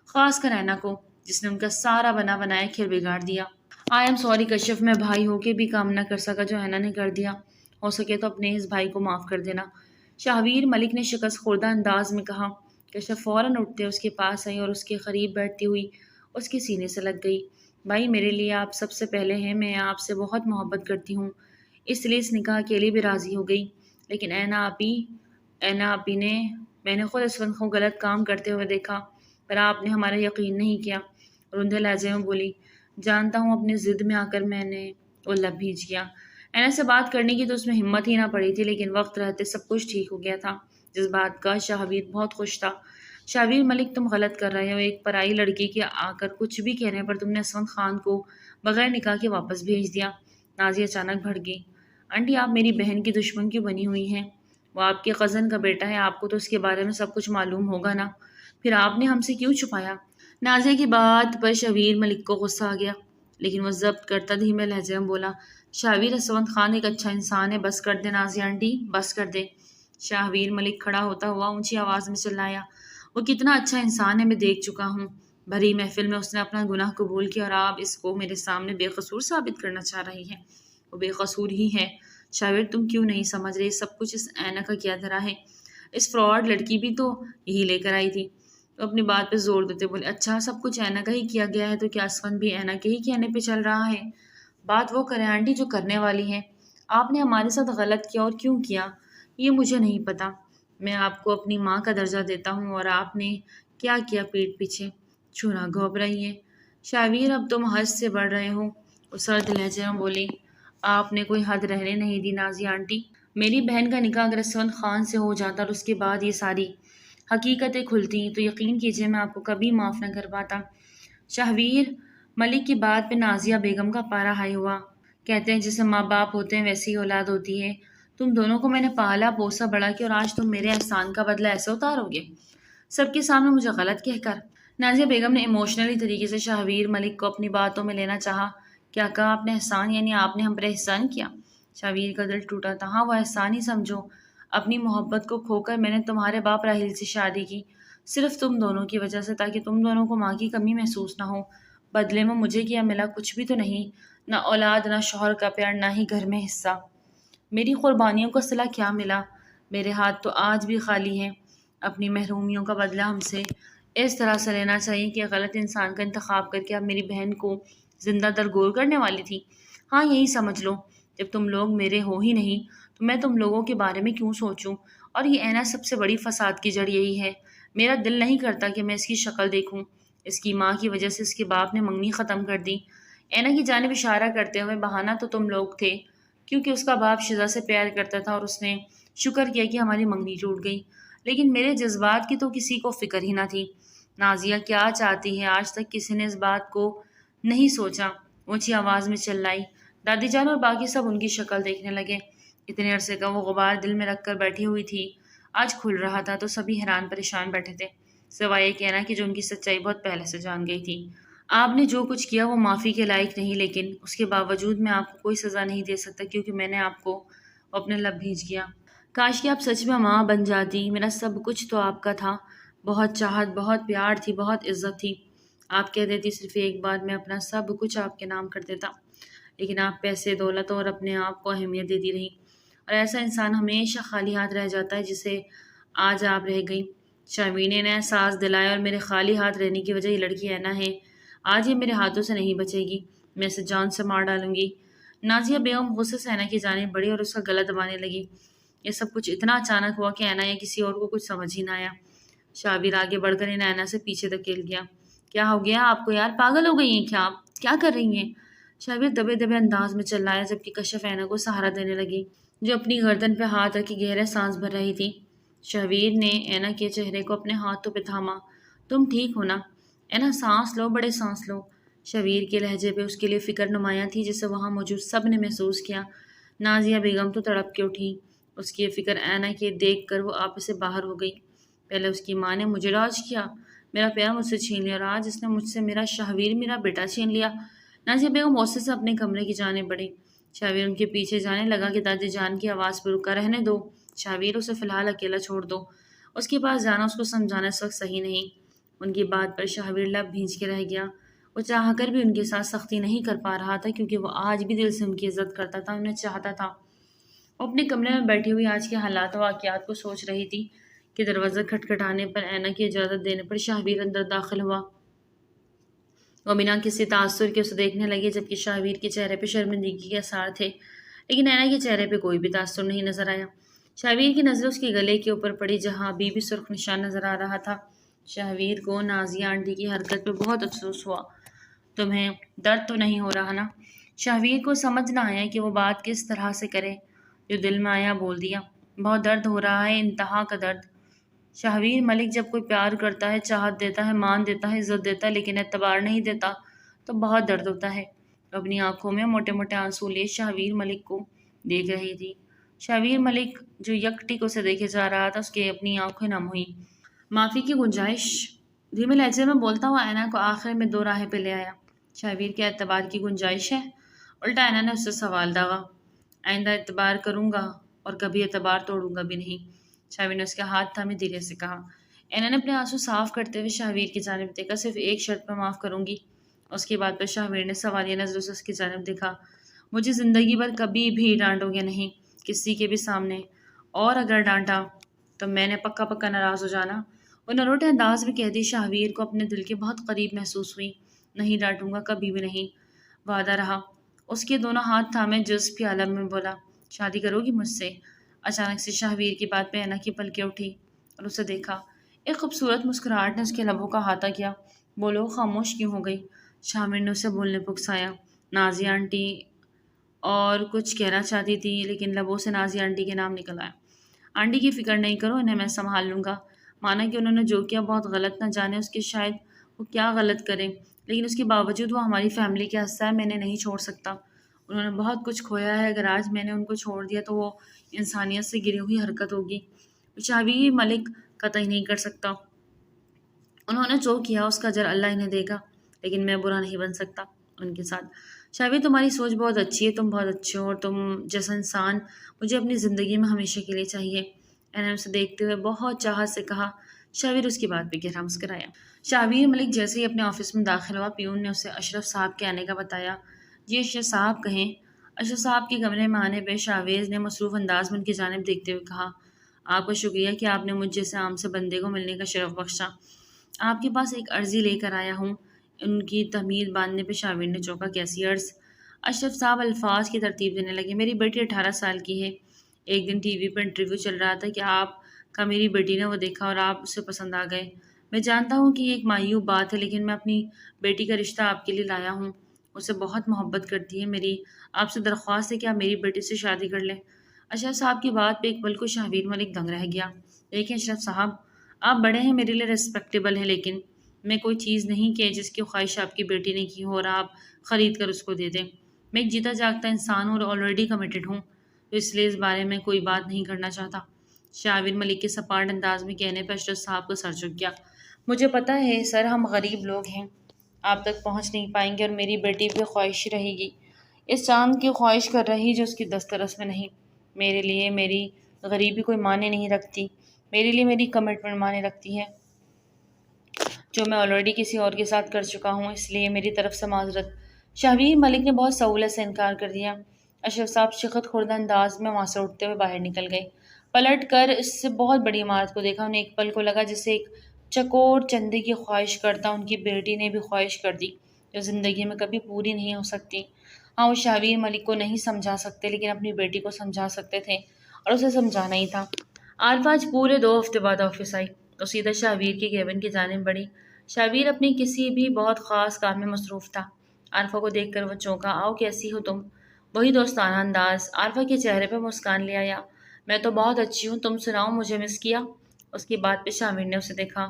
خاص کر اینا کو جس نے ان کا سارا بنا بنایا کھیل بگاڑ دیا۔ آئی ایم سوری کشف، میں بھائی ہو کے بھی کام نہ کر سکا جو اینا نے کر دیا۔ ہو سکے تو اپنے اس بھائی کو معاف کر دینا، شاہویر ملک نے شکست خوردہ انداز میں کہا۔ کشف فوراً اٹھتے اس کے پاس آئی اور اس کے قریب بیٹھتی ہوئی اس کے سینے سے لگ گئی۔ بھائی، میرے لیے آپ سب سے پہلے ہیں، میں آپ سے بہت محبت کرتی ہوں، اس لیے اس نکاح کے لیے بھی راضی ہو گئی۔ لیکن اینا آپی نے میں نے خود اسفند کو غلط کام کرتے ہوئے دیکھا، پر آپ نے ہمارا یقین نہیں کیا۔ روندے لہجے میں بولی، جانتا ہوں اپنی ضد میں آ کر میں نے وہ لب بھیج گیا۔ اینا سے بات کرنے کی تو اس میں ہمت ہی نہ پڑی تھی، لیکن وقت رہتے سب کچھ ٹھیک ہو گیا تھا، جس بات کا شاہویر بہت خوش تھا۔ شاہویر ملک، تم غلط کر رہے ہو، ایک پرائی لڑکی کے آ کر کچھ بھی کہنے پر تم نے اسفند خان کو بغیر نکاح کے واپس بھیج دیا۔ نازیہ اچانک بھڑک گئی۔ آنٹی، آپ میری بہن کی دشمن کیوں بنی ہوئی ہیں؟ وہ آپ کے کزن کا بیٹا ہے، آپ کو تو اس کے بارے میں سب کچھ معلوم ہوگا نا، پھر آپ نے ہم سے کیوں چھپایا؟ نازیہ کی بات پر شاہویر ملک کو غصہ آ گیا، لیکن وہ ضبط کرتا دھیمے لہجے میں بولا، شاہویر، اسفند خان ایک اچھا انسان ہے، بس کر دے نازیہ آنٹی، بس کر دے۔ شاہویر ملک کھڑا ہوتا ہوا اونچی آواز میں چلایا، وہ کتنا اچھا انسان ہے میں دیکھ چکا ہوں۔ بھری محفل میں اس نے اپنا گناہ قبول کیا اور آپ اس کو میرے سامنے بے قصور ثابت کرنا چاہ رہی ہیں۔ وہ بے قصور ہی ہے۔ شاہویر، تم کیوں نہیں سمجھ رہی؟ سب کچھ اس اینا کا کیا دھرا ہے، اس فراڈ لڑکی بھی تو یہی لے کر آئی تھی۔ تو اپنی بات پہ زور دیتے بولے، اچھا سب کچھ اینا کا ہی کیا گیا ہے تو کیا اسفند بھی اینا کے ہی کہنے پہ چل رہا ہے؟ بات وہ کرے آنٹی جو کرنے والی ہے۔ آپ نے ہمارے ساتھ غلط کیا اور کیوں کیا یہ مجھے نہیں پتا، میں آپ کو اپنی ماں کا درجہ دیتا ہوں اور آپ نے کیا کیا پیٹ پیچھے؟ چھونا گھونپ رہی ہے۔ شاہویر، اب تم حد سے بڑھ رہے ہو، وہ سرد لہجے میں بولی۔ آپ نے کوئی حد رہنے نہیں دی نازیہ آنٹی۔ میری بہن کا نکاح اگر اسفند خان سے ہو جاتا اور اس کے بعد یہ ساری حقیقتیں کھلتی تو یقین کیجیے میں آپ کو کبھی معاف نہ کر پاتا۔ شاہویر ملک کی بات پہ نازیہ بیگم کا پارا ہائی ہوا۔ کہتے ہیں جیسے ماں باپ ہوتے ہیں ویسی ہی اولاد ہوتی ہے، تم دونوں کو میں نے پالا پوسا بڑا کیا اور آج تم میرے احسان کا بدلہ ایسے اتارو گے سب کے سامنے مجھے غلط کہہ کر؟ نازیہ بیگم نے ایموشنلی طریقے سے شاہویر ملک کو اپنی باتوں میں لینا چاہا۔ کیا کہا آپ نے؟ احسان؟ یعنی آپ نے ہم پر احسان کیا؟ شاہویر کا دل ٹوٹا تھا۔ ہاں، وہ احسان ہی سمجھو، اپنی محبت کو کھو کر میں نے تمہارے باپ راہیل سے شادی کی، صرف تم دونوں کی وجہ سے، تاکہ تم دونوں کو ماں کی کمی محسوس نہ ہو۔ بدلے میں مجھے کیا ملا؟ کچھ بھی تو نہیں، نہ اولاد، نہ شوہر کا پیار، نہ ہی گھر میں حصہ۔ میری قربانیوں کا صلہ کیا ملا؟ میرے ہاتھ تو آج بھی خالی ہیں۔ اپنی محرومیوں کا بدلہ ہم سے اس طرح سے لینا چاہیے کہ غلط انسان کا انتخاب کر کے آپ میری بہن کو زندہ درگور کرنے والی تھی۔ ہاں، یہی سمجھ لو، جب تم لوگ میرے ہو ہی نہیں تو میں تم لوگوں کے بارے میں کیوں سوچوں؟ اور یہ اینا سب سے بڑی فساد کی جڑ یہی ہے۔ میرا دل نہیں کرتا کہ میں اس کی شکل دیکھوں۔ اس کی ماں کی وجہ سے اس کے باپ نے منگنی ختم کر دی۔ اینا کی جانب اشارہ کرتے ہوئے، بہانہ تو تم لوگ تھے کیونکہ اس کا باپ شزا سے پیار کرتا تھا اور اس نے شکر کیا کہ ہماری منگنی ٹوٹ گئی، لیکن میرے جذبات کی تو کسی کو فکر ہی نہ تھی۔ نازیہ کیا چاہتی ہے آج تک کسی نے اس بات کو نہیں سوچا، اونچی آواز میں چلائی۔ دادی جان اور باقی سب ان کی شکل دیکھنے لگے۔ اتنے عرصے کا وہ غبار دل میں رکھ کر بیٹھی ہوئی تھی، آج کھل رہا تھا تو سبھی حیران پریشان بیٹھے تھے، سوائے یہ کہنا کہ جو ان کی سچائی بہت پہلے سے جان گئی تھی۔ آپ نے جو کچھ کیا وہ معافی کے لائق نہیں، لیکن اس کے باوجود میں آپ کو کوئی سزا نہیں دے سکتا کیونکہ میں نے آپ کو اپنے لب بھیج گیا۔ کاش کہ آپ سچ میں ماں بن جاتی، میرا سب کچھ تو آپ کا تھا، بہت چاہت، بہت پیار تھی، بہت عزت تھی۔ آپ کہہ دیتی صرف ایک بار میں اپنا سب کچھ آپ کے نام کر دیتا، لیکن آپ پیسے، دولت اور اپنے آپ کو اہمیت دیتی رہی، اور ایسا انسان ہمیشہ خالی ہاتھ رہ جاتا ہے جسے آج آپ رہ گئی۔ شاہویر نے احساس دلایا، اور میرے خالی ہاتھ رہنے کی وجہ یہ لڑکی اینا ہے، آج یہ میرے ہاتھوں سے نہیں بچے گی، میں اسے جان سے مار ڈالوں گی۔ نازیہ بیگم غصے سے اینا کی جانب بڑھی اور اس کا گلا دبانے لگی۔ یہ سب کچھ اتنا اچانک ہوا کہ اینا یا کسی اور کو کچھ سمجھ ہی نہ آیا۔ شاہویر آگے بڑھ کر اینا سے پیچھے دھکیل گیا۔ کیا ہو گیا آپ کو یار؟ پاگل ہو گئی ہیں کیا آپ؟ کیا کر رہی ہیں؟ شاہویر دبے دبے انداز میں چلایا، جبکہ کشف اینا کو سہارا دینے لگی جو اپنی گردن پہ ہاتھ رکھی گہرا سانس بھر رہی تھی۔ شاہویر نے اینا کے چہرے کو اپنے ہاتھوں پہ تھاما۔ تم ٹھیک ہو نا؟ اینا سانس لو، بڑے سانس لو۔ شبیر کے لہجے پہ اس کے لیے فکر نمایاں تھی جسے وہاں موجود سب نے محسوس کیا۔ نازیہ بیگم تو تڑپ کے اٹھی۔ اس کی یہ فکر اینا کے دیکھ کر وہ آپے سے باہر ہو گئی۔ پہلے اس کی ماں نے مجھے راج کیا، میرا پیار مجھ سے چھین لیا، اور آج اس نے مجھ سے میرا شاہویر، میرا بیٹا چھین لیا۔ نازیہ بیگم غصے سے اپنے کمرے کی جانب بڑھی۔ شاہویر ان کے پیچھے جانے لگا کہ دادی جان کی آواز پہ رکا، رہنے دو شاہویر، اسے فی الحال اکیلا چھوڑ دو، اس کے پاس جانا اس کو سمجھانا اس وقت صحیح نہیں۔ ان کی بات پر شاہویر لب بھینچ کے رہ گیا۔ وہ چاہ کر بھی ان کے ساتھ سختی نہیں کر پا رہا تھا، کیونکہ وہ آج بھی دل سے ان کی عزت کرتا تھا، انہیں چاہتا تھا۔ وہ اپنے کمرے میں بیٹھی ہوئی آج کے حالات و واقعات کو سوچ رہی تھی کہ دروازہ کھٹکھٹانے پر اینا کی اجازت دینے پر شاہویر اندر داخل ہوا۔ وہ بنا کسی تاثر کے اسے دیکھنے لگی، جبکہ شاہویر کے چہرے پہ شرمندگی کے آثار تھے، لیکن اینا کے چہرے پہ کوئی بھی تاثر نہیں نظر آیا۔ شاہویر کی نظر اس کے گلے کے اوپر پڑی، جہاں ابھی بھی سرخ نشان نظر آ رہا تھا۔ شاہویر کو نازیہ آنٹی کی حرکت پہ بہت افسوس ہوا۔ تمہیں درد تو نہیں ہو رہا نا؟ شاہویر کو سمجھ نہ آیا کہ وہ بات کس طرح سے کرے، جو دل میں آیا بول دیا۔ بہت درد ہو رہا ہے، انتہا کا درد۔ شاہویر ملک جب کوئی پیار کرتا ہے، چاہت دیتا ہے، مان دیتا ہے، عزت دیتا ہے، لیکن اعتبار نہیں دیتا تو بہت درد ہوتا ہے۔ اپنی آنکھوں میں موٹے موٹے آنسو لیے شاہویر ملک کو دیکھ رہی تھی۔ شاہویر ملک جو یکٹک اسے دیکھے جا رہا تھا، اس کی اپنی آنکھیں نم ہوئی۔ معافی کی گنجائش؟ دھیمے لہجے میں بولتا ہوا اینا کو آخر میں دو راہیں پہ لے آیا۔ شاہویر کے اعتبار کی گنجائش ہے؟ الٹا اینا نے اس سے سوال داغا۔ آئندہ اعتبار کروں گا اور کبھی اعتبار توڑوں گا بھی نہیں، شاہویر نے اس کا ہاتھ تھامے دھیرے سے کہا۔ اینا نے اپنے آنسو صاف کرتے ہوئے شاہویر کی جانب دیکھا۔ صرف ایک شرط پہ معاف کروں گی۔ اس کی بات پر شاہویر نے سوالیہ نظروں سے اس کی جانب دیکھا۔ مجھے زندگی بھر کبھی بھی ڈانٹو گے نہیں، کسی کے بھی سامنے، اور اگر ڈانٹا تو میں نے پکا پکا ناراض ہو جانا۔ وہ نروٹے انداز میں کہہ دی۔ شاہویر کو اپنے دل کے بہت قریب محسوس ہوئی۔ نہیں ڈانٹوں گا، کبھی بھی نہیں، وعدہ رہا۔ اس کے دونوں ہاتھ تھامے جذب کی عالم میں بولا، شادی کرو گی مجھ سے؟ اچانک سے شاہویر کی بات پہ اینا کی پلکیں اٹھی اور اسے دیکھا۔ ایک خوبصورت مسکراہٹ نے اس کے لبوں کا احاطہ کیا۔ بولو، خاموش کیوں ہو گئی؟ شاہویر نے اسے بولنے پہ اکسایا۔ نازیہ آنٹی، اور کچھ کہنا چاہتی تھی لیکن لبوں سے نازیہ آنٹی کے نام نکل آیا۔ آنٹی کی فکر نہیں کرو، انہیں میں سنبھال لوں گا۔ مانا کہ انہوں نے جو کیا بہت غلط، نہ جانے اس کے شاید وہ کیا غلط کرے، لیکن اس کے باوجود وہ ہماری فیملی کا حصہ ہے، میں نے نہیں چھوڑ سکتا۔ انہوں نے بہت کچھ کھویا ہے، اگر آج میں نے ان کو چھوڑ دیا تو وہ انسانیت سے گری ہوئی حرکت ہوگی۔ شاہویر ملک قطعی نہیں کر سکتا۔ انہوں نے جو کیا اس کا اجر اللہ انہیں دے گا، لیکن میں برا نہیں بن سکتا ان کے ساتھ۔ شاہویر، تمہاری سوچ بہت اچھی ہے، تم بہت اچھے ہو، اور تم جیسا انسان مجھے اپنی زندگی میں ہمیشہ کے لیے چاہیے۔ اینا نے اسے دیکھتے ہوئے بہت چاہت سے کہا۔ شاہویر اس کی بات پہ گہرا مسکرایا۔ شاہویر ملک جیسے ہی اپنے آفس میں داخل ہوا، پیون نے اسے اشرف صاحب کے آنے کا بتایا۔ جی اشرف صاحب کہیں۔ اشرف صاحب کے کمرے میں آنے پہ شاہویر نے مصروف انداز میں ان کی جانب دیکھتے ہوئے کہا، آپ کا شکریہ کہ آپ نے مجھ جیسے عام سے بندے کو ملنے کا شرف بخشا۔ آپ کے پاس ایک عرضی لے کر آیا ہوں۔ ان کی تہمید باندھنے پہ شاہویر نے چونکا، کیسی عرض؟ اشرف صاحب الفاظ کی ترتیب دینے لگے۔ میری بیٹی 18 سال کی ہے۔ ایک دن ٹی وی پر انٹرویو چل رہا تھا کہ آپ کا میری بیٹی نے وہ دیکھا اور آپ اسے پسند آ گئے۔ میں جانتا ہوں کہ یہ ایک مایوب بات ہے، لیکن میں اپنی بیٹی کا رشتہ آپ کے لیے لایا ہوں۔ اسے بہت محبت کرتی ہے، میری آپ سے درخواست ہے کہ آپ میری بیٹی سے شادی کر لیں۔ اشرف صاحب کی بات پہ ایک پل کو شاہویر ملک دنگ رہ گیا۔ دیکھیں اشرف صاحب، آپ بڑے ہیں، میرے لیے ریسپیکٹیبل ہیں، لیکن میں کوئی چیز نہیں کہ جس کی خواہش آپ کی بیٹی نے کی ہو اور آپ خرید کر اس کو دے دیں۔ میں ایک جیتا جاگتا انسان ہوں اور آلریڈی کمیٹڈ ہوں، تو اس لیے اس بارے میں کوئی بات نہیں کرنا چاہتا۔ شاہویر ملک کے سپاٹ انداز میں کہنے پر اشرف صاحب کو سر جھک گیا۔ مجھے پتہ ہے سر، ہم غریب لوگ ہیں، آپ تک پہنچ نہیں پائیں گے، اور میری بیٹی بھی خواہش رہے گی، اس چاند کی خواہش کر رہی جو اس کی دسترس میں نہیں۔ میرے لیے میری غریبی کوئی معنی نہیں رکھتی، میرے لیے میری کمٹمنٹ معنی رکھتی ہے، جو میں آلریڈی کسی اور کے ساتھ کر چکا ہوں، اس لیے میری طرف سے معذرت۔ شاہویر ملک نے بہت سہولت سے انکار کر دیا۔ اشرف صاحب شخط خوردہ انداز میں وہاں سے اٹھتے ہوئے باہر نکل گئے۔ پلٹ کر اس سے بہت بڑی عمارت کو دیکھا۔ انہیں ایک پل کو لگا جسے ایک چکور چندے کی خواہش کرتا ان کی بیٹی نے بھی خواہش کر دی، جو زندگی میں کبھی پوری نہیں ہو سکتی۔ ہاں، وہ شاہویر ملک کو نہیں سمجھا سکتے، لیکن اپنی بیٹی کو سمجھا سکتے تھے، اور اسے سمجھانا ہی تھا۔ عارفہ آج پورے 2 ہفتے بعد آفس آئی تو سیدھا شاہویر کی کیبن کی جانب بڑھی۔ شاہویر اپنی کسی بھی بہت خاص کام میں مصروف تھا۔ عارفہ کو دیکھ کر وہ چونکا۔ آؤ، کیسی ہو تم؟ وہی دوستانہ انداز۔ عارفہ کے چہرے پہ مسکان لے آیا۔ میں تو بہت اچھی ہوں، تم سناؤ، مجھے مس کیا؟ اس کی بات پہ شاہویر نے اسے دیکھا۔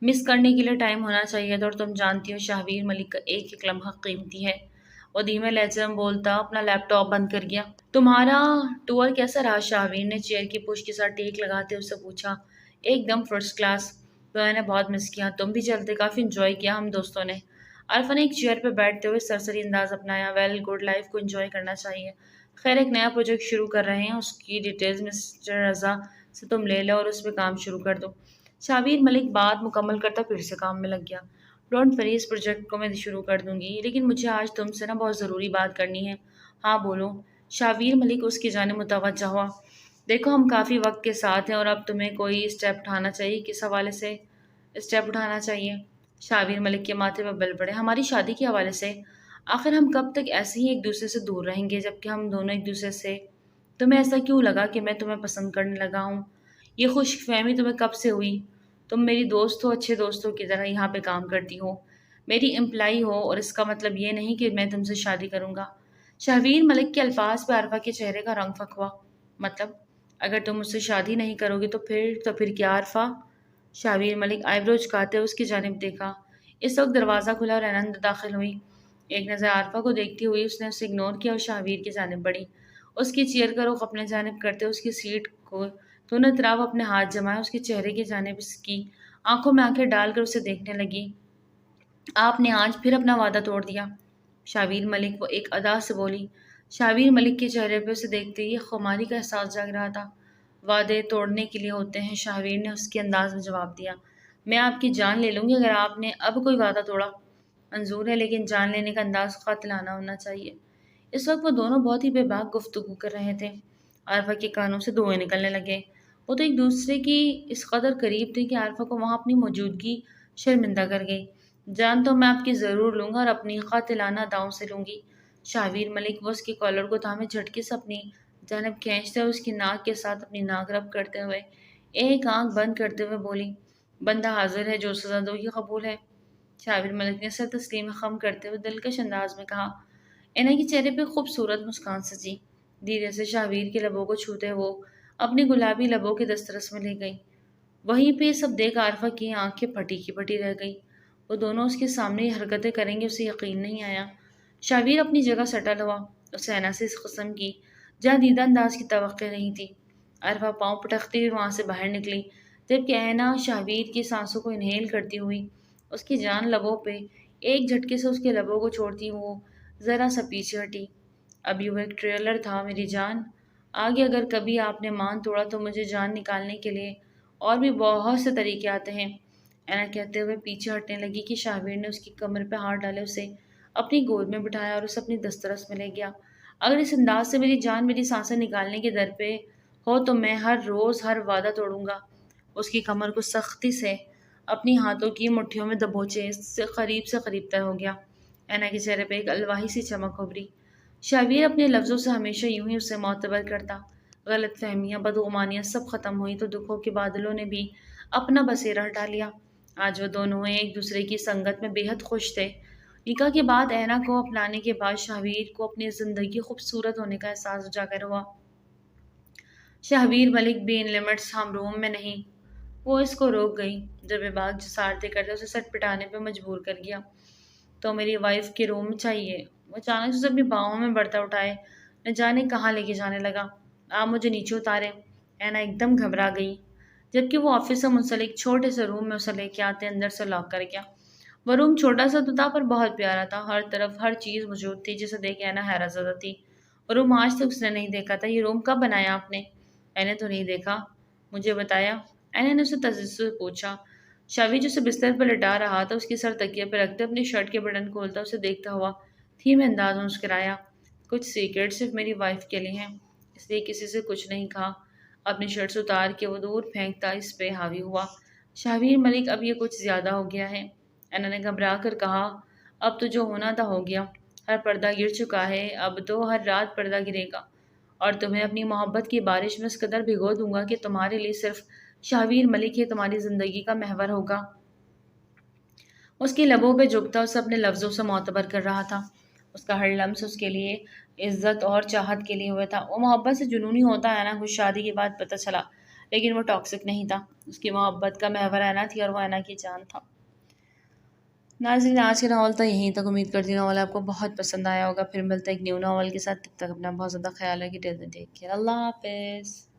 مس کرنے کے لیے ٹائم ہونا چاہیے تھا، اور تم جانتی ہو شاہویر ملک کا ایک ایک لمحہ قیمتی ہے۔ وہ دھیمے لہجے میں بولتا اپنا لیپ ٹاپ بند کر گیا۔ تمہارا ٹور کیسا رہا؟ شاہویر نے چیئر کی پش کے ساتھ ٹیک لگاتے اس سے پوچھا۔ ایک دم فرسٹ کلاس، تو میں نے بہت مس کیا، تم بھی چلتے، کافی انجوائے کیا ہم دوستوں نے۔ عرفا نے ایک چیئر پہ بیٹھتے ہوئے سرسری انداز اپنایا۔ ویل گڈ، لائف کو انجوائے کرنا چاہیے۔ خیر، ایک نیا پروجیکٹ شروع کر رہے ہیں، اس کی ڈیٹیلز مسٹر رضا سے تم لے لو اور اس پہ کام شروع کر دو۔ شاہویر ملک بات مکمل کرتا پھر سے کام میں لگ گیا۔ ڈونٹ وری، اس پروجیکٹ کو میں شروع کر دوں گی، لیکن مجھے آج تم سے نا بہت ضروری بات کرنی ہے۔ ہاں بولو۔ شاہویر ملک اس کی جانب متوجہ ہوا۔ دیکھو، ہم کافی وقت کے ساتھ ہیں اور اب تمہیں کوئی اسٹیپ اٹھانا چاہیے۔ کس حوالے سے اسٹیپ اٹھانا چاہیے؟ شاہویر ملک کے ماتھے پہ بل پڑے۔ ہماری شادی کے حوالے سے۔ آخر ہم کب تک ایسے ہی ایک دوسرے سے دور رہیں گے جبکہ ہم دونوں ایک دوسرے سے؟ تمہیں ایسا کیوں لگا کہ میں تمہیں پسند کرنے لگا ہوں؟ یہ خوش فہمی تمہیں کب سے ہوئی؟ تم میری دوست ہو، اچھے دوستوں کی طرح یہاں پہ کام کرتی ہو، میری امپلائی ہو، اور اس کا مطلب یہ نہیں کہ میں تم سے شادی کروں گا۔ شاہویر ملک کے الفاظ پہ عرفا کے چہرے کا رنگ پھک ہوا۔ مطلب اگر تم مجھ سے شادی نہیں کرو گی تو پھر کیا عرفا؟ شاہویر ملک آئیبرو جھکاتے اس کی جانب دیکھا۔ اس وقت دروازہ کھلا اور آنند داخل ہوئی۔ ایک نظر عارفہ کو دیکھتی ہوئی اس نے اسے اگنور کیا اور شاہویر کی جانب بڑھی۔ اس کی چیئر کا رخ اپنے جانب کرتے اس کی سیٹ کو دونوں طرف اپنے ہاتھ جمائے، اس کے چہرے کی جانب اس کی آنکھوں میں آنکھیں ڈال کر اسے دیکھنے لگی۔ آپ نے آج پھر اپنا وعدہ توڑ دیا شاہویر ملک، وہ ایک ادا سے بولی۔ شاہویر ملک کے چہرے پہ اسے دیکھتے ہی خماری کا احساس جاگ رہا تھا۔ وعدے توڑنے کے لیے ہوتے ہیں، شاہویر نے اس کے انداز میں جواب دیا۔ میں آپ کی جان لے لوں گی اگر آپ نے اب کوئی وعدہ توڑا۔ منظور ہے، لیکن جان لینے کا انداز قاتلانہ ہونا چاہیے۔ اس وقت وہ دونوں بہت ہی بے باک گفتگو کر رہے تھے۔ عارفہ کے کانوں سے دھوئیں نکلنے لگے۔ وہ تو ایک دوسرے کی اس قدر قریب تھے کہ عارفہ کو وہاں اپنی موجودگی شرمندہ کر گئی۔ جان تو میں آپ کی ضرور لوں گا اور اپنی قاتلانہ اداؤں سے لوں گی۔ شاہویر ملک وہ اس کے کالر کو تھامے جھٹکے سے اپنی جانب کھینچتے ہوئے اس کی ناک کے ساتھ اپنی ناک رب کرتے ہوئے ایک آنکھ بند کرتے ہوئے بولی، بندہ حاضر ہے، جو سزا دو گی قبول ہے۔ شاہویر ملک نے سر تسلیم خم کرتے ہوئے دلکش انداز میں کہا۔ اینا کے چہرے پہ خوبصورت مسکان سجی۔ دھیرے سے شاہویر کے لبوں کو چھوتے وہ اپنے گلابی لبوں کے دسترس میں لے گئی۔ وہیں پہ سب دیکھ عارفہ کی آنکھیں پھٹی کی پھٹی رہ گئی۔ وہ دونوں اس کے سامنے یہ حرکتیں کریں گے، اسے یقین نہیں آیا۔ شاہویر اپنی جگہ سٹل ہوا۔ اسے اینا سے اس قسم کی جادیدہ انداز کی توقع نہیں تھی۔ عارفہ پاؤں پٹکتی ہوئی وہاں سے باہر نکلی، جبکہ اینا شاہویر کی سانسوں کو انہیل کرتی ہوئی اس کی جان لبوں پہ ایک جھٹکے سے اس کے لبوں کو چھوڑتی وہ ذرا سا پیچھے ہٹی۔ اب یہ وہ ایک ٹریلر تھا میری جان، آگے اگر کبھی آپ نے مان توڑا تو مجھے جان نکالنے کے لیے اور بھی بہت سے طریقے آتے ہیں۔ اینا کہتے ہوئے پیچھے ہٹنے لگی کہ شاہویر نے اس کی کمر پہ ہاتھ ڈالے اسے اپنی گود میں بٹھایا اور اسے اپنی دسترس میں لے گیا۔ اگر اس انداز سے میری جان میری سانسیں نکالنے کے در پہ ہو تو میں ہر روز ہر وعدہ توڑوں گا۔ اس کی کمر کو سختی سے اپنی ہاتھوں کی مٹھیوں میں دبوچے سے قریب تر ہو گیا۔ اینا کے چہرے پہ ایک الواحی سی چمک ابھری۔ شاہویر اپنے لفظوں سے ہمیشہ یوں ہی اسے معتبر کرتا۔ غلط فہمیاں، بدگمانیاں سب ختم ہوئی تو دکھوں کے بادلوں نے بھی اپنا بسیرا ہٹا لیا۔ آج وہ دونوں ایک دوسرے کی سنگت میں بے حد خوش تھے۔ نکاح کے بعد اینا کو اپنانے کے بعد شاہویر کو اپنی زندگی خوبصورت ہونے کا احساس اجاگر ہوا۔ شاہویر ملک بھی ان لمٹس ہم روم میں نہیں۔ وہ اس کو روک گئی جو بے باک جسارتیں کرتے اسے سٹ پٹانے پہ مجبور کر گیا۔ تو میری وائف کے روم چاہیے۔ وہ اچانک سے اپنی باہوں میں بڑھتا اٹھائے نہ جانے کہاں لے کے جانے لگا۔ آپ مجھے نیچے اتارے۔ اینا ایک دم گھبرا گئی، جبکہ وہ آفس سے منسلک چھوٹے سے روم میں اسے لے کے آتے اندر سے لاک کر گیا۔ وہ روم چھوٹا سا تو تھا پر بہت پیارا تھا، ہر طرف ہر چیز موجود تھی جسے دیکھ اینا حیرت زدہ تھی۔ وہ روم آج تک اس نے نہیں دیکھا تھا۔ یہ روم کب بنایا آپ نے؟ اینا تو نہیں دیکھا، مجھے بتایا؟ اینا نے اسے تجسس سے پوچھا۔ شاہویر جسے بستر پر لٹا رہا تھا اس کی سر تکیے پہ رکھتے اپنی شرٹ کے بٹن کھولتا اسے دیکھتا ہوا دھیمے انداز میں مسکرایا۔ کچھ سیکرٹ صرف میری وائف کے لیے ہیں، اس لیے کسی سے کچھ نہیں کہا۔ اپنی شرٹ سے اتار کے وہ دور پھینکتا اس پہ حاوی ہوا۔ شاہویر ملک، اب یہ کچھ زیادہ ہو گیا ہے، اینا نے گھبرا کر کہا۔ اب تو جو ہونا تھا ہو گیا، ہر پردہ گر چکا ہے، اب تو ہر رات پردہ گرے گا اور تمہیں اپنی محبت کی بارش میں اس قدر بھگو دوں گا کہ تمہارے لیے صرف شاہویر ملک ہی تمہاری زندگی کا محور ہوگا۔ اس کے لبوں پہ جھکتا اسے اپنے لفظوں سے معتبر کر رہا تھا۔ اس کا ہر لمس اس کے لیے عزت اور چاہت کے لیے ہوا تھا۔ وہ محبت سے جنونی ہوتا ہے نا، کچھ شادی کے بعد پتہ چلا، لیکن وہ ٹاکسک نہیں تھا، اس کی محبت کا محور اینا تھی اور وہ اینا کی جان تھا۔ ناظرین آج کا ناول تو یہیں تک، امید کرتی ہوں ناول آپ کو بہت پسند آیا ہوگا، پھر ملتا ہے ایک نیو ناول کے ساتھ، تب تک اپنا بہت زیادہ خیال رکھیے، ٹیک کیئر، اللہ حافظ۔